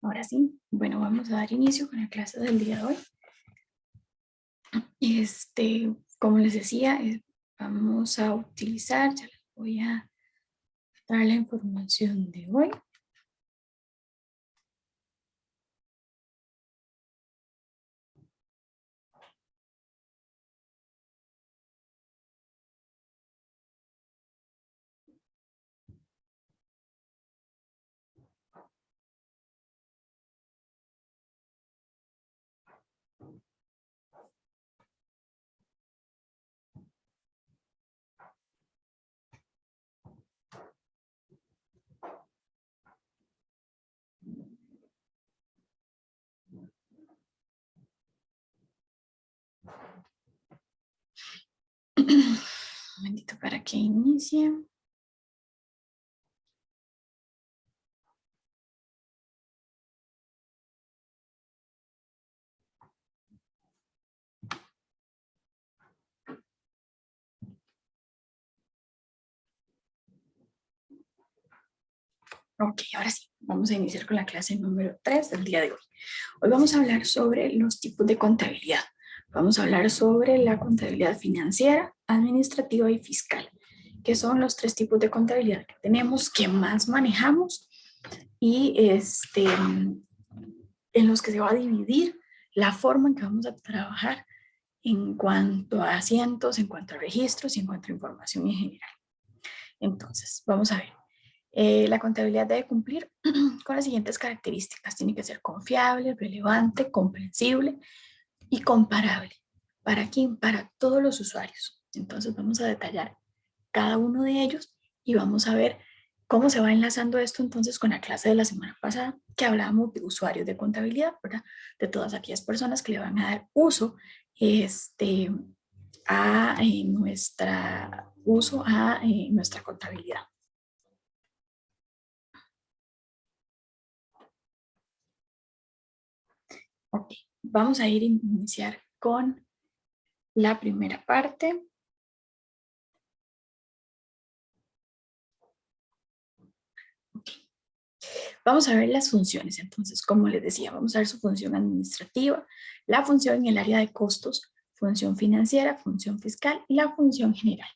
Ahora sí, bueno, vamos a dar inicio con la clase del día de hoy. Como les decía, vamos a utilizar, ya les voy a dar la información de hoy. Un momentito para que inicie. Ok, ahora sí, vamos a iniciar con la clase número 3 del día de hoy. Hoy vamos a hablar sobre los tipos de contabilidad. Vamos a hablar sobre la contabilidad financiera, administrativa y fiscal, que son los 3 tipos de contabilidad que tenemos, que más manejamos y en los que se va a dividir la forma en que vamos a trabajar en cuanto a asientos, en cuanto a registros y en cuanto a información en general. Entonces, vamos a ver. La contabilidad debe cumplir con las siguientes características. Tiene que ser confiable, relevante, comprensible y comparable. ¿Para quién? Para todos los usuarios. Entonces vamos a detallar cada uno de ellos y vamos a ver cómo se va enlazando esto entonces con la clase de la semana pasada que hablábamos de usuarios de contabilidad, ¿verdad? De todas aquellas personas que le van a dar uso a nuestra contabilidad. Ok, vamos a iniciar con la primera parte. Okay. Vamos a ver las funciones. Entonces, como les decía, vamos a ver su función administrativa, la función en el área de costos, función financiera, función fiscal y la función general.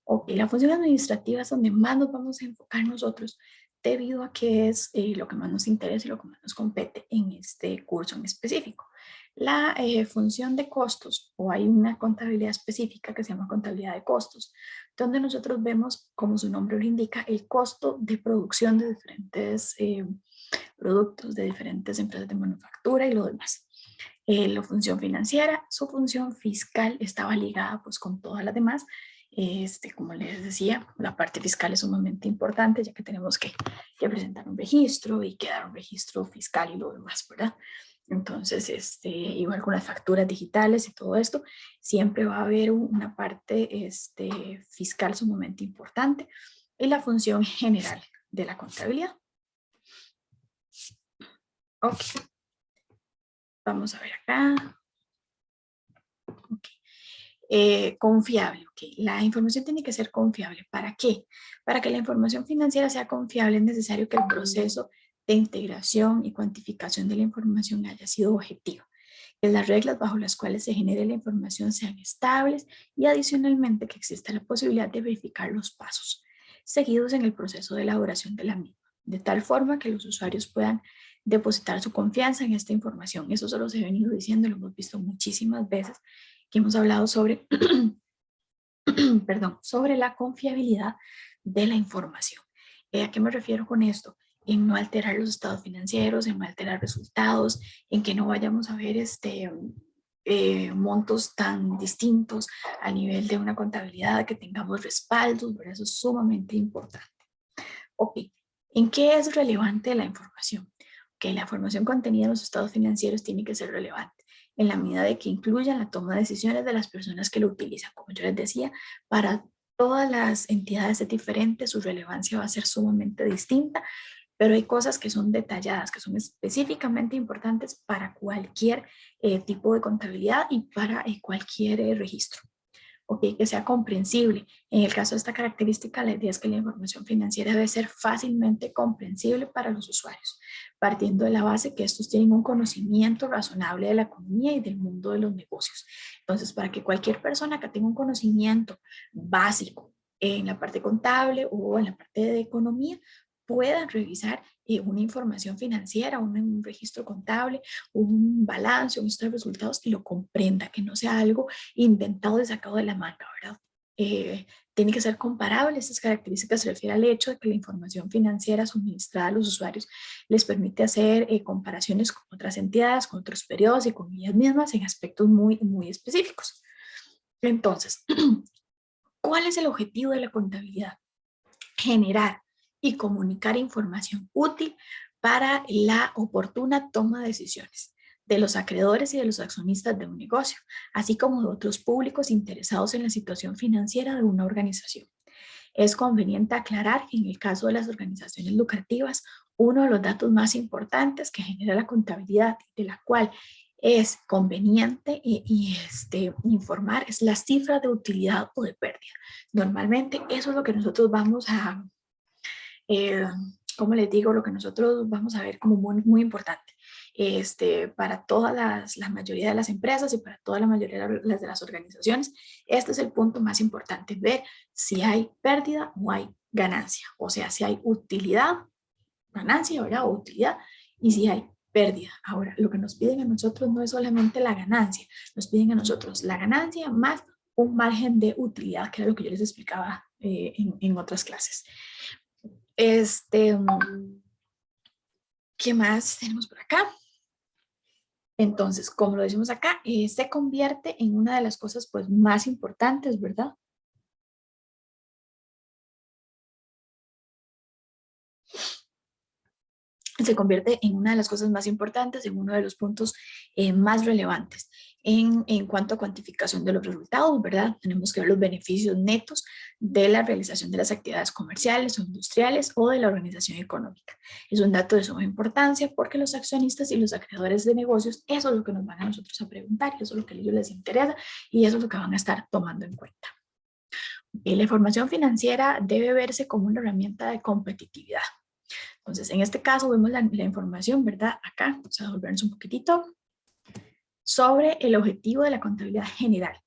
Ok, la función administrativa es donde más nos vamos a enfocar nosotros debido a que es lo que más nos interesa y lo que más nos compete en este curso en específico. La función de costos, o hay una contabilidad específica que se llama contabilidad de costos, donde nosotros vemos, como su nombre lo indica, el costo de producción de diferentes productos, de diferentes empresas de manufactura y lo demás. La función financiera, su función fiscal estaba ligada pues con todas las demás. Como les decía, la parte fiscal es sumamente importante ya que tenemos que presentar un registro y quedar un registro fiscal y lo demás, ¿verdad? Entonces, igual con las facturas digitales y todo esto, siempre va a haber una parte fiscal sumamente importante y la función general de la contabilidad. Ok, vamos a ver acá. Okay. Confiable, ok. La información tiene que ser confiable. ¿Para qué? Para que la información financiera sea confiable es necesario que el proceso de integración y cuantificación de la información haya sido objetivo, que las reglas bajo las cuales se genere la información sean estables y adicionalmente que exista la posibilidad de verificar los pasos seguidos en el proceso de elaboración de la misma, de tal forma que los usuarios puedan depositar su confianza en esta información. Eso se los he venido diciendo, lo hemos visto muchísimas veces que hemos hablado sobre, perdón, sobre la confiabilidad de la información. ¿A qué me refiero con esto? En no alterar los estados financieros, en no alterar resultados, en que no vayamos a ver montos tan distintos a nivel de una contabilidad, que tengamos respaldos, ¿verdad? Eso es sumamente importante. Ok, ¿en qué es relevante la información? Que la información contenida en los estados financieros tiene que ser relevante en la medida de que incluya la toma de decisiones de las personas que lo utilizan. Como yo les decía, para todas las entidades es diferente, su relevancia va a ser sumamente distinta, pero hay cosas que son detalladas, que son específicamente importantes para cualquier tipo de contabilidad y para cualquier registro. ok, que sea comprensible. En el caso de esta característica, la idea es que la información financiera debe ser fácilmente comprensible para los usuarios, partiendo de la base que estos tienen un conocimiento razonable de la economía y del mundo de los negocios. Entonces, para que cualquier persona que tenga un conocimiento básico en la parte contable o en la parte de economía, puedan revisar una información financiera, un registro contable, un balance, un estado de resultados y lo comprenda, que no sea algo inventado y sacado de la manga, ¿verdad? Tiene que ser comparable. Estas características se refieren al hecho de que la información financiera suministrada a los usuarios les permite hacer comparaciones con otras entidades, con otros periodos y con ellas mismas en aspectos muy específicos. Entonces, ¿cuál es el objetivo de la contabilidad? Generar y comunicar información útil para la oportuna toma de decisiones de los acreedores y de los accionistas de un negocio, así como de otros públicos interesados en la situación financiera de una organización. Es conveniente aclarar que en el caso de las organizaciones lucrativas, uno de los datos más importantes que genera la contabilidad, de la cual es conveniente informar, es la cifra de utilidad o de pérdida. Normalmente eso es lo que nosotros vamos a, eh, como les digo, lo que nosotros vamos a ver como muy importante para la mayoría de las empresas y para toda la mayoría de las organizaciones. Este es el punto más importante, ver si hay pérdida o hay ganancia, o sea, si hay utilidad, ganancia, ¿verdad? O utilidad, y si hay pérdida. Ahora, lo que nos piden a nosotros no es solamente la ganancia, nos piden a nosotros la ganancia más un margen de utilidad, que era lo que yo les explicaba en otras clases. ¿Qué más tenemos por acá? Entonces, como lo decimos acá, se convierte en una de las cosas pues más importantes, ¿verdad? Se convierte en una de las cosas más importantes, en uno de los puntos más relevantes en cuanto a cuantificación de los resultados, ¿verdad? Tenemos que ver los beneficios netos de la realización de las actividades comerciales o industriales o de la organización económica. Es un dato de suma importancia porque los accionistas y los acreedores de negocios, eso es lo que nos van a nosotros a preguntar, eso es lo que a ellos les interesa y eso es lo que van a estar tomando en cuenta. La información financiera debe verse como una herramienta de competitividad. Entonces, en este caso vemos la información, ¿verdad? Acá, vamos a volvernos un poquitito sobre el objetivo de la contabilidad general.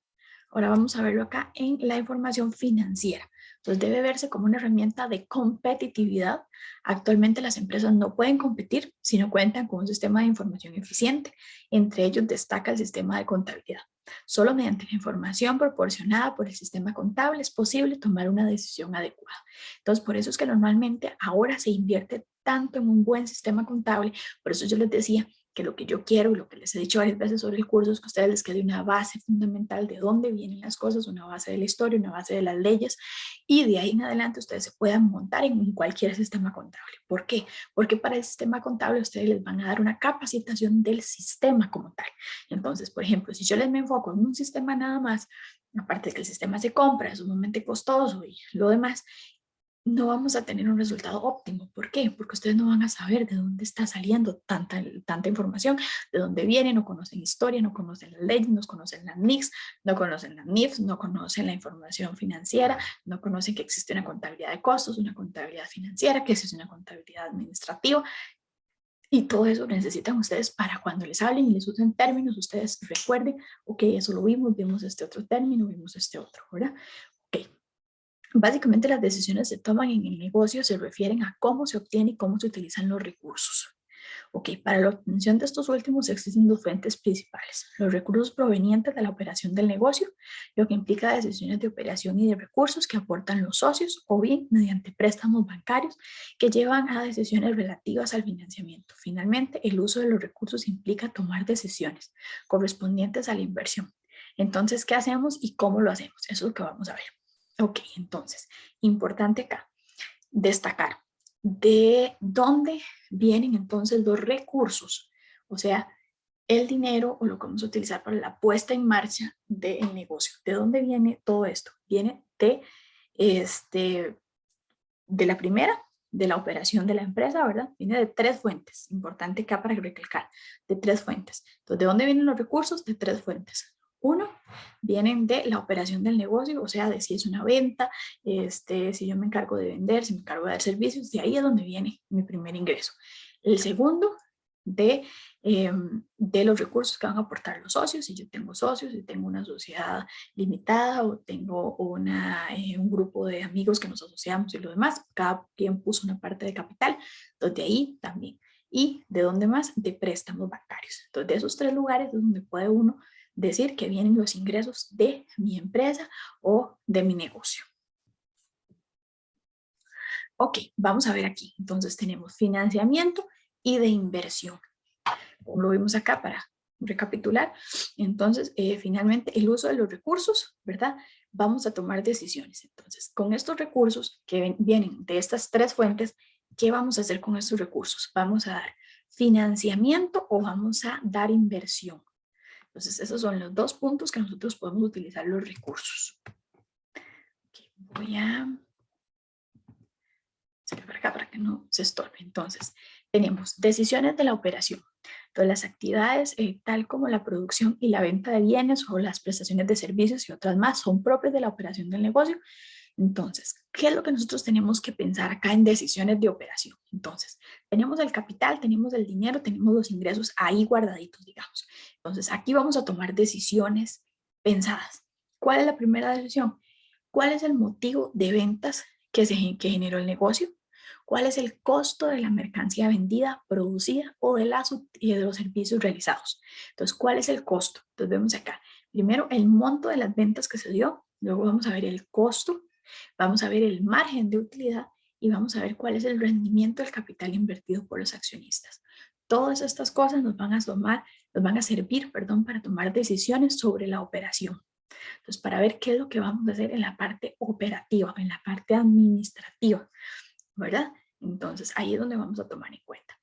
Ahora vamos a verlo acá en la información financiera. Entonces debe verse como una herramienta de competitividad. Actualmente las empresas no pueden competir si no cuentan con un sistema de información eficiente. Entre ellos destaca el sistema de contabilidad. Solo mediante la información proporcionada por el sistema contable es posible tomar una decisión adecuada. Entonces por eso es que normalmente ahora se invierte tanto en un buen sistema contable. Por eso yo les decía que lo que yo quiero y lo que les he dicho varias veces sobre el curso es que a ustedes les quede una base fundamental de dónde vienen las cosas, una base de la historia, una base de las leyes, y de ahí en adelante ustedes se puedan montar en cualquier sistema contable. ¿Por qué? Porque para el sistema contable ustedes les van a dar una capacitación del sistema como tal. Entonces, por ejemplo, si yo les me enfoco en un sistema nada más, aparte de que el sistema se compra, es sumamente costoso y lo demás, no vamos a tener un resultado óptimo. ¿Por qué? Porque ustedes no van a saber de dónde está saliendo tanta información, de dónde viene, no conocen historia, no conocen las leyes, no conocen las NICs, no conocen las NIFs, no conocen la información financiera, no conocen que existe una contabilidad de costos, una contabilidad financiera, que existe una contabilidad administrativa, y todo eso lo necesitan ustedes para cuando les hablen y les usen términos, ustedes recuerden, ok, eso lo vimos este otro término, vimos este otro, ¿verdad? Ok. Básicamente las decisiones se toman en el negocio, se refieren a cómo se obtiene y cómo se utilizan los recursos. Ok, para la obtención de estos últimos existen dos fuentes principales. Los recursos provenientes de la operación del negocio, lo que implica decisiones de operación y de recursos que aportan los socios o bien mediante préstamos bancarios que llevan a decisiones relativas al financiamiento. Finalmente, el uso de los recursos implica tomar decisiones correspondientes a la inversión. Entonces, ¿qué hacemos y cómo lo hacemos? Eso es lo que vamos a ver. Ok, entonces, importante acá destacar de dónde vienen entonces los recursos, o sea, el dinero o lo que vamos a utilizar para la puesta en marcha del negocio. ¿De dónde viene todo esto? Viene este, de la primera, de la operación de la empresa, ¿verdad? Viene de tres fuentes, importante acá para recalcar, de tres fuentes. Entonces, ¿de dónde vienen los recursos? De tres fuentes. Uno, vienen de la operación del negocio, o sea, de si es una venta, si yo me encargo de vender, si me encargo de dar servicios, de ahí es donde viene mi primer ingreso. El segundo, de, de los recursos que van a aportar los socios. Si yo tengo socios, si tengo una sociedad limitada o tengo un grupo de amigos que nos asociamos y lo demás, cada quien puso una parte de capital, entonces de ahí también. ¿Y de dónde más? De préstamos bancarios. Entonces de esos tres lugares es donde puede uno decir que vienen los ingresos de mi empresa o de mi negocio. Ok, vamos a ver aquí. Entonces tenemos financiamiento y de inversión. Como lo vimos acá para recapitular. Entonces, finalmente, el uso de los recursos, ¿verdad? Vamos a tomar decisiones. Entonces, con estos recursos que vienen de estas tres fuentes, ¿qué vamos a hacer con estos recursos? ¿Vamos a dar financiamiento o vamos a dar inversión? Entonces, esos son los dos puntos que nosotros podemos utilizar los recursos. Okay, voy a sacar para acá para que no se estorbe. Entonces, tenemos decisiones de la operación. Entonces, las actividades tal como la producción y la venta de bienes o las prestaciones de servicios y otras más son propias de la operación del negocio. Entonces, ¿qué es lo que nosotros tenemos que pensar acá en decisiones de operación? Entonces, tenemos el capital, tenemos el dinero, tenemos los ingresos ahí guardaditos, digamos. Entonces, aquí vamos a tomar decisiones pensadas. ¿Cuál es la primera decisión? ¿Cuál es el motivo de ventas que generó el negocio? ¿Cuál es el costo de la mercancía vendida, producida o de los servicios realizados? Entonces, ¿cuál es el costo? Entonces, vemos acá. Primero, el monto de las ventas que se dio. Luego vamos a ver el costo. Vamos a ver el margen de utilidad y vamos a ver cuál es el rendimiento del capital invertido por los accionistas. Todas estas cosas nos van a servir, perdón, para tomar decisiones sobre la operación. Entonces, para ver qué es lo que vamos a hacer en la parte operativa, en la parte administrativa, ¿verdad? Entonces, ahí es donde vamos a tomar en cuenta.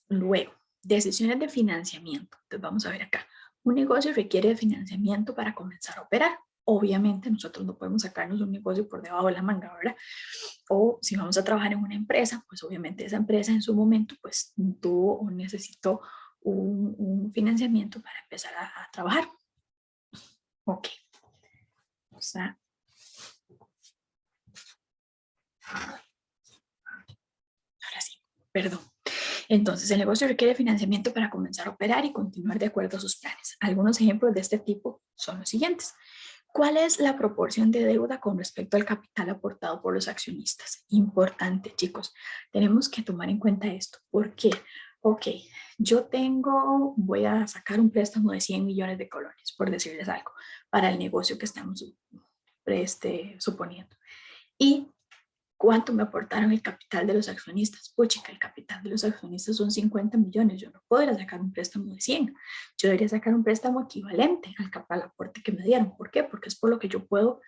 Luego, decisiones de financiamiento. Entonces, vamos a ver acá. Un negocio requiere de financiamiento para comenzar a operar. Obviamente, nosotros no podemos sacarnos un negocio por debajo de la manga, ¿verdad? O si vamos a trabajar en una empresa, pues obviamente esa empresa en su momento, pues tuvo o necesitó un financiamiento para empezar a trabajar. Ok. O sea, ahora sí, perdón. Entonces, el negocio requiere financiamiento para comenzar a operar y continuar de acuerdo a sus planes. Algunos ejemplos de este tipo son los siguientes. ¿Cuál es la proporción de deuda con respecto al capital aportado por los accionistas? Importante, chicos. Tenemos que tomar en cuenta esto. ¿Por qué? Ok, voy a sacar un préstamo de 100 millones de colones, por decirles algo, para el negocio que estamos suponiendo. Y ¿cuánto me aportaron el capital de los accionistas? Puchica, el capital de los accionistas son 50 millones. Yo no podría sacar un préstamo de 100. Yo debería sacar un préstamo equivalente al aporte que me dieron. ¿Por qué? Porque es por lo que yo puedo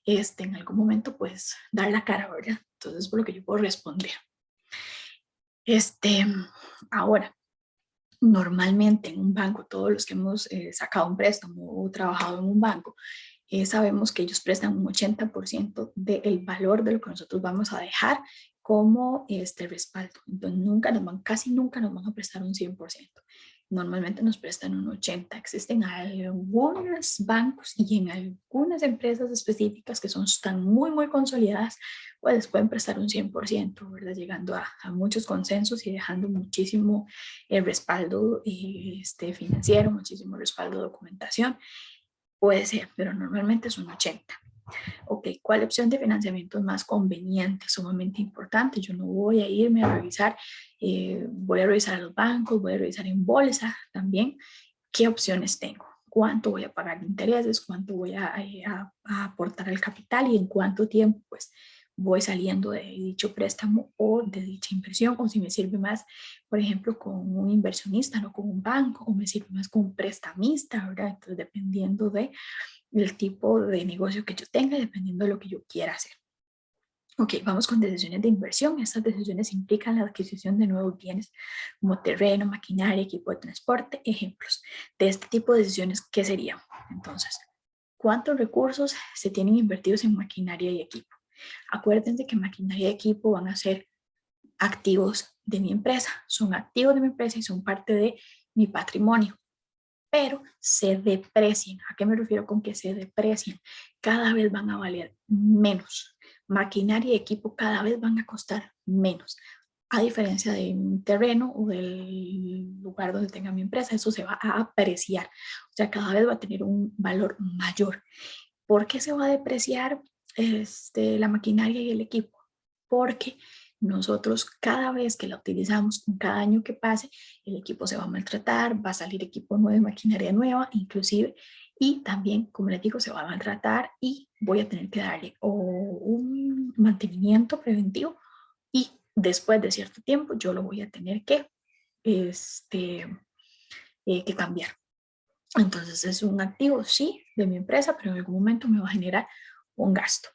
en algún momento pues dar la cara, ¿verdad? Entonces es por lo que yo puedo responder. Ahora, normalmente en un banco, todos los que hemos sacado un préstamo o trabajado en un banco, sabemos que ellos prestan un 80% del valor de lo que nosotros vamos a dejar como respaldo. Entonces, casi nunca nos van a prestar un 100%. Normalmente nos prestan un 80%. Existen algunos bancos y en algunas empresas específicas que están muy, muy consolidadas, pues pueden prestar un 100%, ¿verdad? Llegando a muchos consensos y dejando muchísimo respaldo financiero, muchísimo respaldo de documentación. Puede ser, pero normalmente es un 80. Ok, ¿cuál opción de financiamiento es más conveniente? Sumamente importante. Yo no voy a irme a revisar, voy a revisar a los bancos, voy a revisar en bolsa también qué opciones tengo, cuánto voy a pagar de intereses, cuánto voy a aportar al capital y en cuánto tiempo pues voy saliendo de dicho préstamo o de dicha inversión, o si me sirve más, por ejemplo, con un inversionista, no con un banco, o me sirve más con un prestamista, ¿verdad? Entonces, dependiendo del tipo de negocio que yo tenga, dependiendo de lo que yo quiera hacer. Ok, vamos con decisiones de inversión. Estas decisiones implican la adquisición de nuevos bienes como terreno, maquinaria, equipo de transporte. Ejemplos de este tipo de decisiones, ¿qué serían? Entonces, ¿cuántos recursos se tienen invertidos en maquinaria y equipo? Acuérdense que maquinaria y equipo van a ser activos de mi empresa. Son activos de mi empresa y son parte de mi patrimonio. pero se deprecien. ¿A qué me refiero con que se deprecien? Cada vez van a valer menos. Maquinaria y equipo cada vez van a costar menos. A diferencia de un terreno o del lugar donde tenga mi empresa, eso se va a apreciar. O sea, cada vez va a tener un valor mayor. ¿Por qué se va a depreciar la maquinaria y el equipo? Porque nosotros cada vez que la utilizamos, con cada año que pase, el equipo se va a maltratar, va a salir equipo nuevo, maquinaria nueva, inclusive, y también, como les digo, se va a maltratar y voy a tener que darle o un mantenimiento preventivo y después de cierto tiempo yo lo voy a tener que cambiar. Entonces es un activo, sí, de mi empresa, pero en algún momento me va a generar un gasto.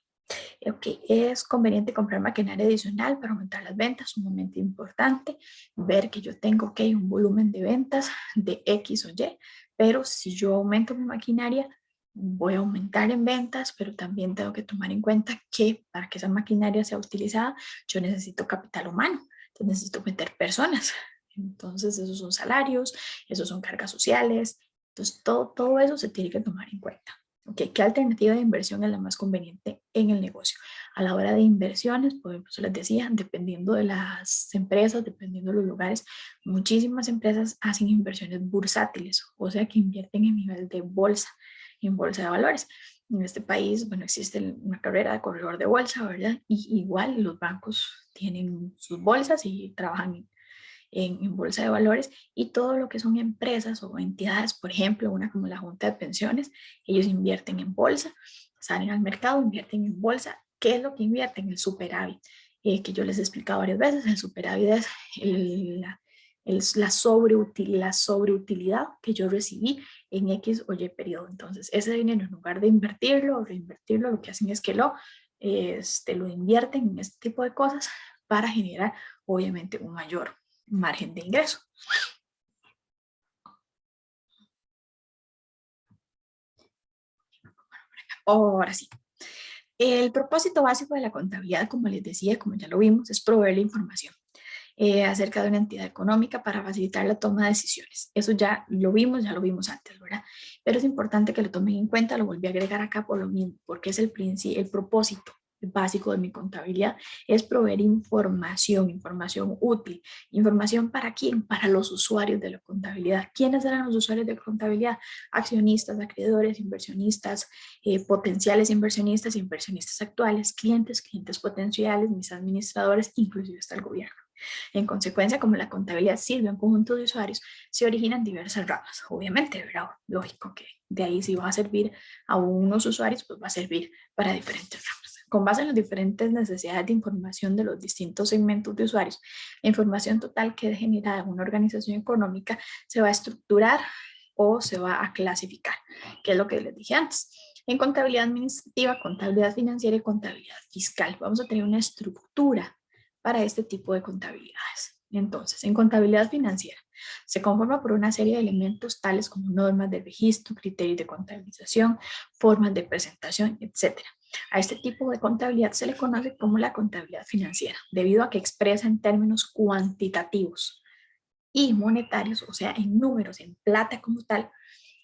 Ok, es conveniente comprar maquinaria adicional para aumentar las ventas, sumamente importante, ver que yo tengo, ok, un volumen de ventas de X o Y, pero si yo aumento mi maquinaria, voy a aumentar en ventas, pero también tengo que tomar en cuenta que para que esa maquinaria sea utilizada, yo necesito capital humano, entonces necesito meter personas. Entonces, esos son salarios, esos son cargas sociales, entonces todo eso se tiene que tomar en cuenta. Okay, ¿qué alternativa de inversión es la más conveniente en el negocio? A la hora de inversiones, pues les decía, dependiendo de las empresas, dependiendo de los lugares, muchísimas empresas hacen inversiones bursátiles, o sea que invierten en nivel de bolsa, en bolsa de valores. En este país, bueno, existe una carrera de corredor de bolsa, ¿verdad? Y igual los bancos tienen sus bolsas y trabajan en bolsa de valores y todo lo que son empresas o entidades, por ejemplo, una como la Junta de Pensiones, ellos invierten en bolsa, salen al mercado, invierten en bolsa. ¿Qué es lo que invierten? El superávit, que yo les he explicado varias veces. El superávit es la sobreutilidad que yo recibí en X o Y periodo. Entonces, ese dinero, en lugar de invertirlo o reinvertirlo, lo que hacen es que lo invierten en este tipo de cosas para generar, obviamente, un mayor margen de ingreso. Ahora sí, el propósito básico de la contabilidad, como les decía, como ya lo vimos, es proveer la información acerca de una entidad económica para facilitar la toma de decisiones. Eso ya lo vimos antes, ¿verdad? Pero es importante que lo tomen en cuenta, lo volví a agregar acá por lo mismo, porque es el propósito básico de mi contabilidad, es proveer información útil. ¿Información para quién? Para los usuarios de la contabilidad. ¿Quiénes eran los usuarios de la contabilidad? Accionistas, acreedores, inversionistas, potenciales inversionistas, inversionistas actuales, clientes potenciales, mis administradores, inclusive hasta el gobierno. En consecuencia, como la contabilidad sirve a un conjunto de usuarios, se originan diversas ramas. Obviamente, ¿verdad? Lógico que de ahí si va a servir a unos usuarios, pues va a servir para diferentes ramas. Con base en las diferentes necesidades de información de los distintos segmentos de usuarios, la información total que genera una organización económica se va a estructurar o se va a clasificar, que es lo que les dije antes. En contabilidad administrativa, contabilidad financiera y contabilidad fiscal, vamos a tener una estructura para este tipo de contabilidades. Entonces, en contabilidad financiera, se conforma por una serie de elementos tales como normas de registro, criterios de contabilización, formas de presentación, etcétera. A este tipo de contabilidad se le conoce como la contabilidad financiera, debido a que expresa en términos cuantitativos y monetarios, o sea, en números, en plata como tal,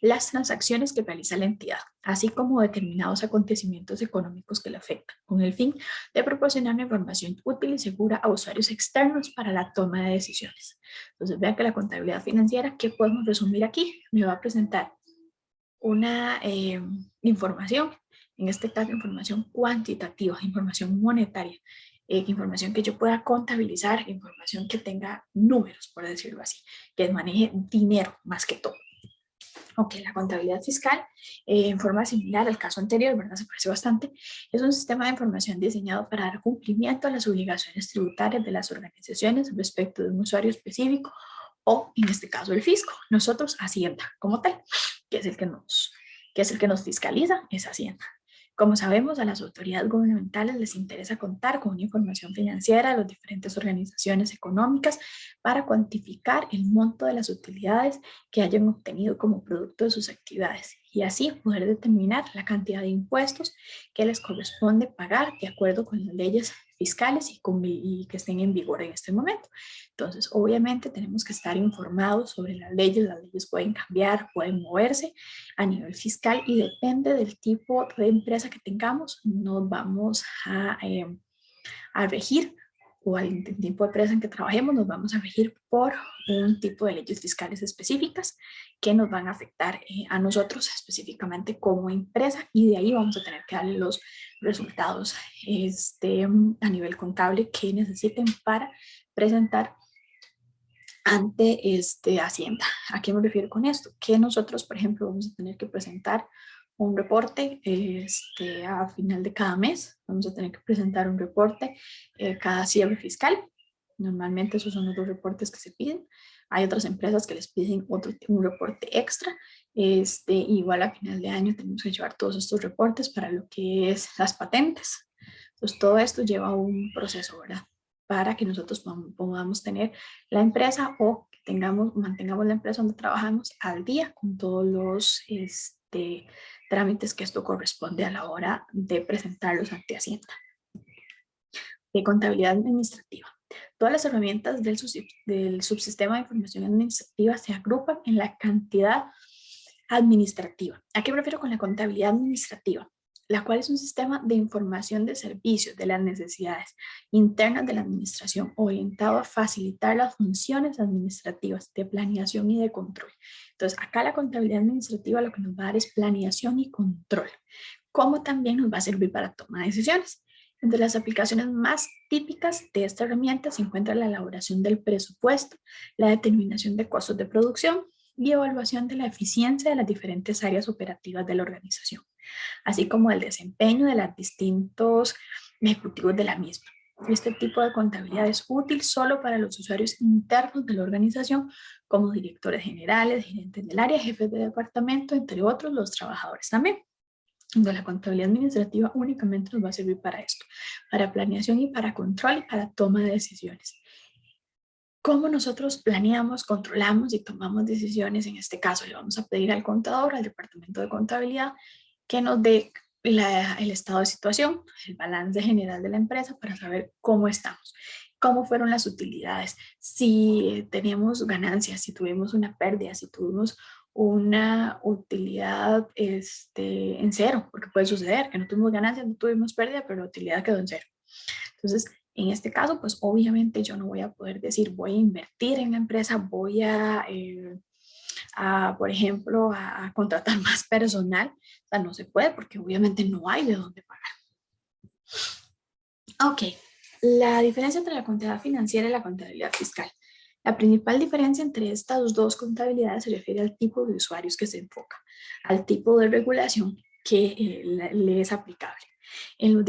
las transacciones que realiza la entidad, así como determinados acontecimientos económicos que le afectan, con el fin de proporcionar una información útil y segura a usuarios externos para la toma de decisiones. Entonces, vean que la contabilidad financiera, ¿qué podemos resumir aquí? Me va a presentar una información, en este caso información cuantitativa, información monetaria, información que yo pueda contabilizar, información que tenga números, por decirlo así, que maneje dinero más que todo. Ok, la contabilidad fiscal, en forma similar al caso anterior, ¿verdad? Se parece bastante. Es un sistema de información diseñado para dar cumplimiento a las obligaciones tributarias de las organizaciones respecto de un usuario específico o, en este caso, el fisco. Nosotros, Hacienda, como tal, que es el que nos fiscaliza, es Hacienda. Como sabemos, a las autoridades gubernamentales les interesa contar con una información financiera de las diferentes organizaciones económicas para cuantificar el monto de las utilidades que hayan obtenido como producto de sus actividades y así poder determinar la cantidad de impuestos que les corresponde pagar de acuerdo con las leyes fiscales y que estén en vigor en este momento. Entonces, obviamente tenemos que estar informados sobre las leyes pueden cambiar, pueden moverse a nivel fiscal y depende del tipo de empresa que tengamos, nos vamos a regir o al tipo de empresa en que trabajemos, nos vamos a regir por un tipo de leyes fiscales específicas que nos van a afectar a nosotros específicamente como empresa y de ahí vamos a tener que darle los resultados a nivel contable que necesiten para presentar ante Hacienda. ¿A qué me refiero con esto? Que nosotros, por ejemplo, vamos a tener que presentar un reporte a final de cada mes. Vamos a tener que presentar un reporte cada cierre fiscal. Normalmente esos son los dos reportes que se piden. Hay otras empresas que les piden un reporte extra. Igual a final de año tenemos que llevar todos estos reportes para lo que es las patentes. Entonces todo esto lleva un proceso, ¿verdad? Para que nosotros podamos tener la empresa o que mantengamos la empresa donde trabajamos al día con todos los trámites que esto corresponde a la hora de presentarlos ante Hacienda. De contabilidad administrativa. Todas las herramientas del subsistema de información administrativa se agrupan en la cantidad administrativa. ¿A qué me refiero con la contabilidad administrativa? La cual es un sistema de información de servicios de las necesidades internas de la administración orientado a facilitar las funciones administrativas de planeación y de control. Entonces, acá la contabilidad administrativa lo que nos va a dar es planeación y control, como también nos va a servir para tomar decisiones. Entre las aplicaciones más típicas de esta herramienta se encuentra la elaboración del presupuesto, la determinación de costos de producción y evaluación de la eficiencia de las diferentes áreas operativas de la organización, así como el desempeño de los distintos ejecutivos de la misma. Este tipo de contabilidad es útil solo para los usuarios internos de la organización, como directores generales, gerentes del área, jefes de departamento, entre otros, los trabajadores también. Entonces, la contabilidad administrativa únicamente nos va a servir para esto, para planeación y para control y para toma de decisiones. ¿Cómo nosotros planeamos, controlamos y tomamos decisiones? En este caso, le vamos a pedir al contador, al departamento de contabilidad, que nos dé el estado de situación, el balance general de la empresa para saber cómo estamos, cómo fueron las utilidades, si teníamos ganancias, si tuvimos una pérdida, si tuvimos una utilidad en cero, porque puede suceder que no tuvimos ganancias, no tuvimos pérdida, pero la utilidad quedó en cero. Entonces, en este caso, pues obviamente yo no voy a poder decir voy a invertir en la empresa, voy por ejemplo, a contratar más personal. O sea, no se puede porque obviamente no hay de dónde pagar. Ok, la diferencia entre la contabilidad financiera y la contabilidad fiscal. La principal diferencia entre estas dos contabilidades se refiere al tipo de usuarios que se enfoca, al tipo de regulación que le es aplicable. En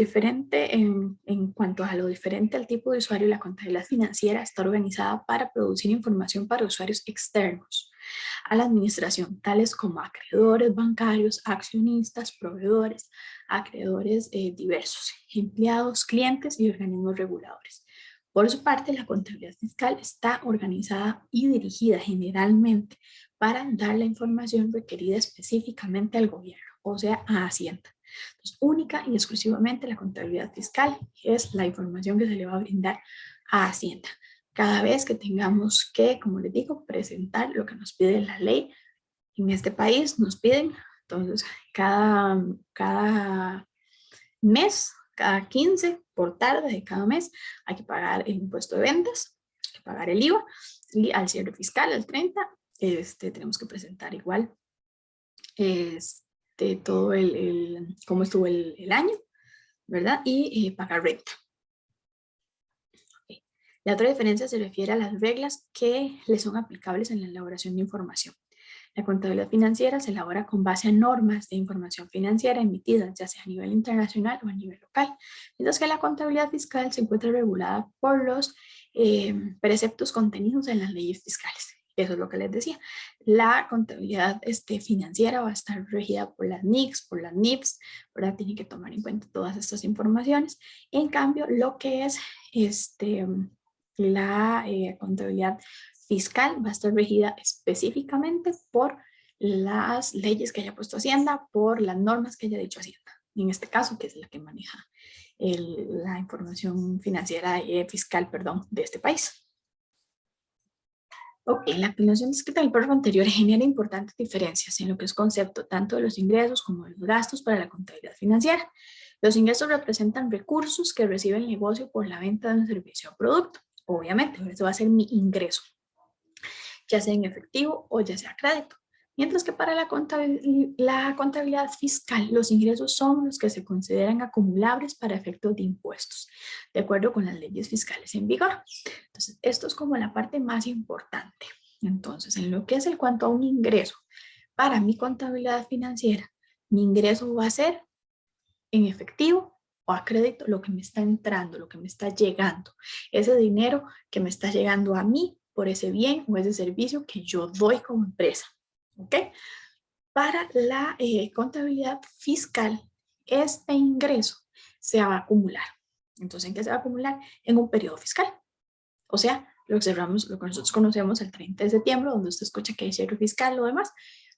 cuanto a lo diferente al tipo de usuario, la contabilidad financiera está organizada para producir información para usuarios externos a la administración, tales como acreedores bancarios, accionistas, proveedores, acreedores diversos, empleados, clientes y organismos reguladores. Por su parte, la contabilidad fiscal está organizada y dirigida generalmente para dar la información requerida específicamente al gobierno, o sea, a Hacienda. Entonces, única y exclusivamente la contabilidad fiscal es la información que se le va a brindar a Hacienda. Cada vez que tengamos que, como les digo, presentar lo que nos pide la ley, en este país nos piden, entonces, cada mes, cada 15 por tarde de cada mes, hay que pagar el impuesto de ventas, hay que pagar el IVA y al cierre fiscal, el 30, tenemos que presentar igual todo cómo estuvo el año, ¿verdad? Y pagar renta. Okay. La otra diferencia se refiere a las reglas que le son aplicables en la elaboración de información. La contabilidad financiera se elabora con base a normas de información financiera emitidas ya sea a nivel internacional o a nivel local, mientras que la contabilidad fiscal se encuentra regulada por los preceptos contenidos en las leyes fiscales. Eso es lo que les decía. La contabilidad financiera va a estar regida por las NICs, por las NIPs, ¿verdad? Tienen que tomar en cuenta todas estas informaciones. En cambio, lo que es la contabilidad fiscal va a estar regida específicamente por las leyes que haya puesto Hacienda, por las normas que haya dicho Hacienda, en este caso, que es la que maneja la información financiera, fiscal, perdón, de este país. Ok, la explicación descrita del párrafo anterior genera importantes diferencias en lo que es concepto tanto de los ingresos como de los gastos para la contabilidad financiera. Los ingresos representan recursos que recibe el negocio por la venta de un servicio o producto. Obviamente, eso va a ser mi ingreso, ya sea en efectivo o ya sea crédito. Mientras que para la contabilidad fiscal, los ingresos son los que se consideran acumulables para efectos de impuestos, de acuerdo con las leyes fiscales en vigor. Entonces, esto es como la parte más importante. Entonces, en lo que es el cuanto a un ingreso, para mi contabilidad financiera, mi ingreso va a ser en efectivo o a crédito lo que me está entrando, lo que me está llegando, ese dinero que me está llegando a mí por ese bien o ese servicio que yo doy como empresa. ¿Ok? Para la contabilidad fiscal, este ingreso se va a acumular. Entonces, ¿en qué se va a acumular? En un periodo fiscal. O sea, lo que cerramos, lo que nosotros conocemos el 30 de septiembre, donde usted escucha que hay cierre fiscal, lo demás,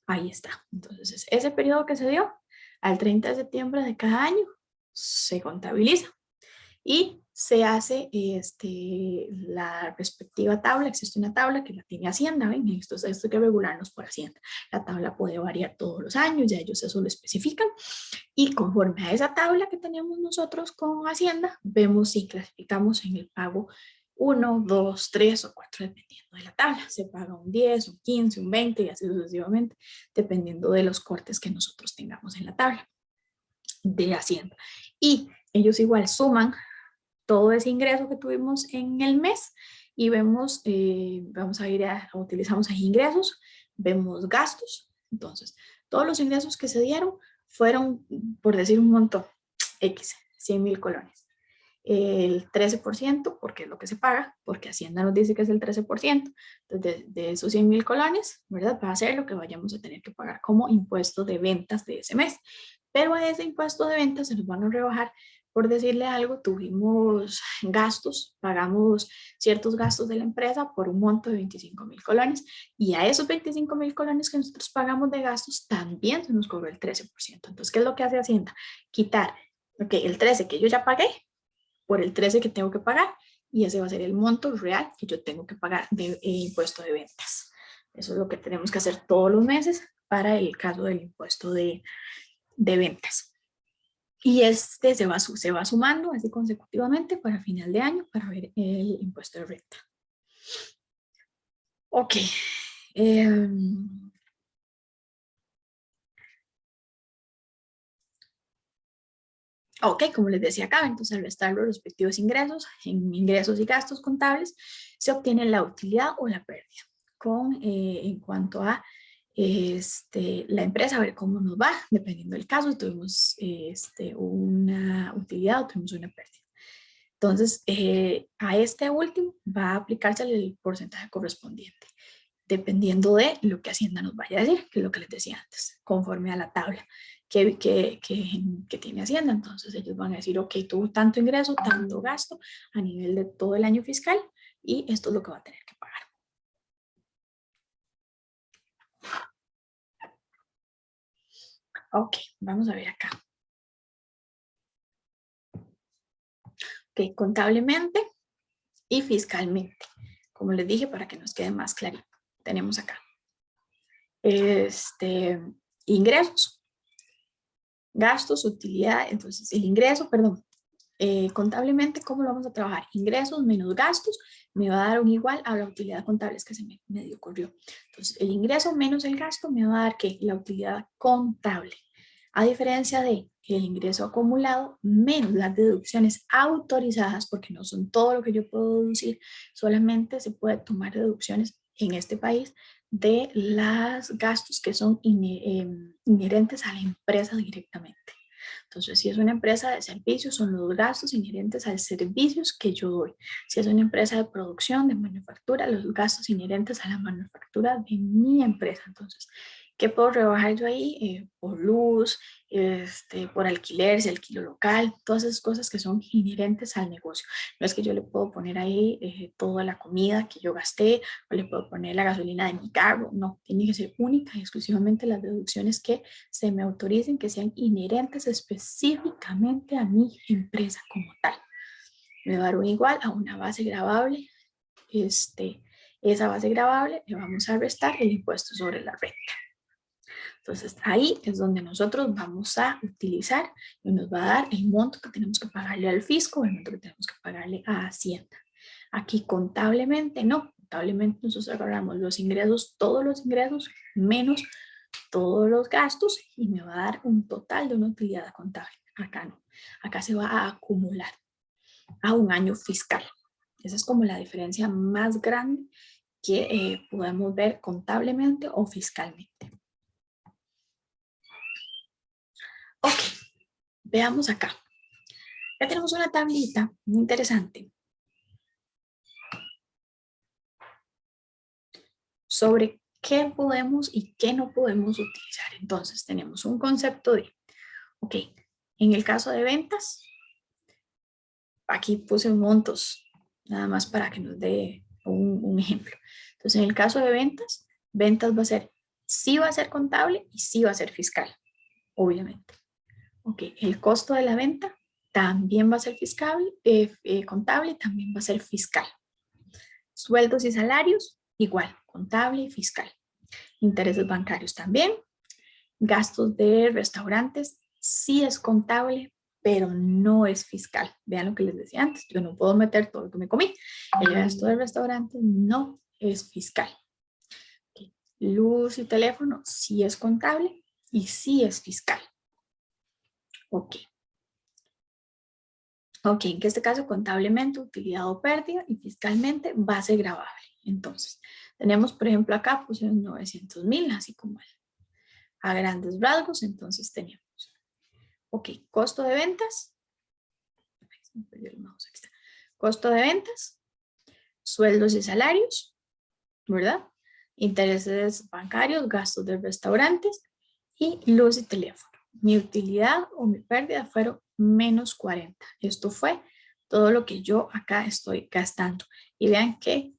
ahí está. Entonces, ese periodo que se dio al 30 de septiembre de cada año se contabiliza y se hace la respectiva tabla. Existe una tabla que la tiene Hacienda, ¿ven? Esto hay que regularnos por Hacienda. La tabla puede variar todos los años, ya ellos eso lo especifican, y conforme a esa tabla que tenemos nosotros con Hacienda, vemos si clasificamos en el pago 1, 2, 3 o 4, dependiendo de la tabla. Se paga un 10, un 15, un 20 y así sucesivamente, dependiendo de los cortes que nosotros tengamos en la tabla de Hacienda. Y ellos igual suman todo ese ingreso que tuvimos en el mes y vemos, vamos a ir utilizamos ahí ingresos, vemos gastos. Entonces, todos los ingresos que se dieron fueron, por decir un monto, X, 100,000 colones. El 13%, porque es lo que se paga, porque Hacienda nos dice que es el 13%, entonces de esos 100,000 colones, ¿verdad? Va a ser lo que vayamos a tener que pagar como impuesto de ventas de ese mes. Pero a ese impuesto de ventas se nos van a rebajar, por decirle algo, tuvimos gastos, pagamos ciertos gastos de la empresa por un monto de 25,000 colones, y a esos 25,000 colones que nosotros pagamos de gastos también se nos cobró el 13%. Entonces, ¿qué es lo que hace Hacienda? Quitar, el 13 que yo ya pagué por el 13 que tengo que pagar, y ese va a ser el monto real que yo tengo que pagar de impuesto de ventas. Eso es lo que tenemos que hacer todos los meses para el caso del impuesto de ventas. Y este se va sumando así consecutivamente para final de año para ver el impuesto de renta. Ok. Ok, como les decía acá, entonces al restar los respectivos ingresos, en ingresos y gastos contables, se obtiene la utilidad o la pérdida. En cuanto a la empresa, a ver cómo nos va, dependiendo del caso, si tuvimos una utilidad o tuvimos una pérdida. Entonces, a este último va a aplicarse el porcentaje correspondiente, dependiendo de lo que Hacienda nos vaya a decir, que es lo que les decía antes, conforme a la tabla que tiene Hacienda. Entonces ellos van a decir, ok, tuvo tanto ingreso, tanto gasto a nivel de todo el año fiscal, y esto es lo que va a tener que pagar. Ok, vamos a ver acá. Ok, contablemente y fiscalmente. Como les dije, para que nos quede más clarito, tenemos acá ingresos, gastos, utilidad. Entonces el ingreso, perdón, contablemente, ¿cómo lo vamos a trabajar? Ingresos menos gastos me va a dar un igual a la utilidad contable, es que se me medio ocurrió. Entonces, el ingreso menos el gasto me va a dar, ¿qué? La utilidad contable. A diferencia de el ingreso acumulado menos las deducciones autorizadas, porque no son todo lo que yo puedo deducir, solamente se puede tomar deducciones en este país de los gastos que son inherentes a la empresa directamente. Entonces, si es una empresa de servicios, son los gastos inherentes a los servicios que yo doy. Si es una empresa de producción, de manufactura, los gastos inherentes a la manufactura de mi empresa. Entonces, ¿Qué puedo rebajar yo ahí? Por luz, por alquiler, si alquilo local, todas esas cosas que son inherentes al negocio. No es que yo le puedo poner ahí toda la comida que yo gasté o le puedo poner la gasolina de mi carro. No, tiene que ser única y exclusivamente las deducciones que se me autoricen, que sean inherentes específicamente a mi empresa como tal. Me va a dar un igual a una base gravable. Esa base gravable le vamos a restar el impuesto sobre la renta. Entonces ahí es donde nosotros vamos a utilizar y nos va a dar el monto que tenemos que pagarle al fisco, el monto que tenemos que pagarle a Hacienda. Aquí contablemente no, contablemente nosotros agarramos los ingresos, todos los ingresos menos todos los gastos y me va a dar un total de una utilidad contable. Acá no, acá se va a acumular a un año fiscal. Esa es como la diferencia más grande que podemos ver contablemente o fiscalmente. Ok, veamos acá. Ya tenemos una tablita muy interesante sobre qué podemos y qué no podemos utilizar. Entonces tenemos un concepto de, ok, en el caso de ventas, aquí puse montos, nada más para que nos dé un ejemplo. Entonces en el caso de ventas, ventas va a ser, sí va a ser contable y sí va a ser fiscal, obviamente. Ok, el costo de la venta también va a ser fiscal, contable y también va a ser fiscal. Sueldos y salarios, igual, contable y fiscal. Intereses bancarios también. Gastos de restaurantes, sí es contable, pero no es fiscal. Vean lo que les decía antes, yo no puedo meter todo lo que me comí. El gasto de restaurantes no es fiscal. Okay. Luz y teléfono, sí es contable y sí es fiscal. Ok. Ok, en este caso contablemente utilidad o pérdida y fiscalmente base gravable. Entonces, tenemos por ejemplo acá puse 900,000, así como a grandes rasgos. Entonces tenemos, ok, costo de ventas, costo de ventas, sueldos y salarios, ¿verdad? Intereses bancarios, gastos de restaurantes y luz y teléfono. Mi utilidad o mi pérdida fueron menos 40. Esto fue todo lo que yo acá estoy gastando. Y vean que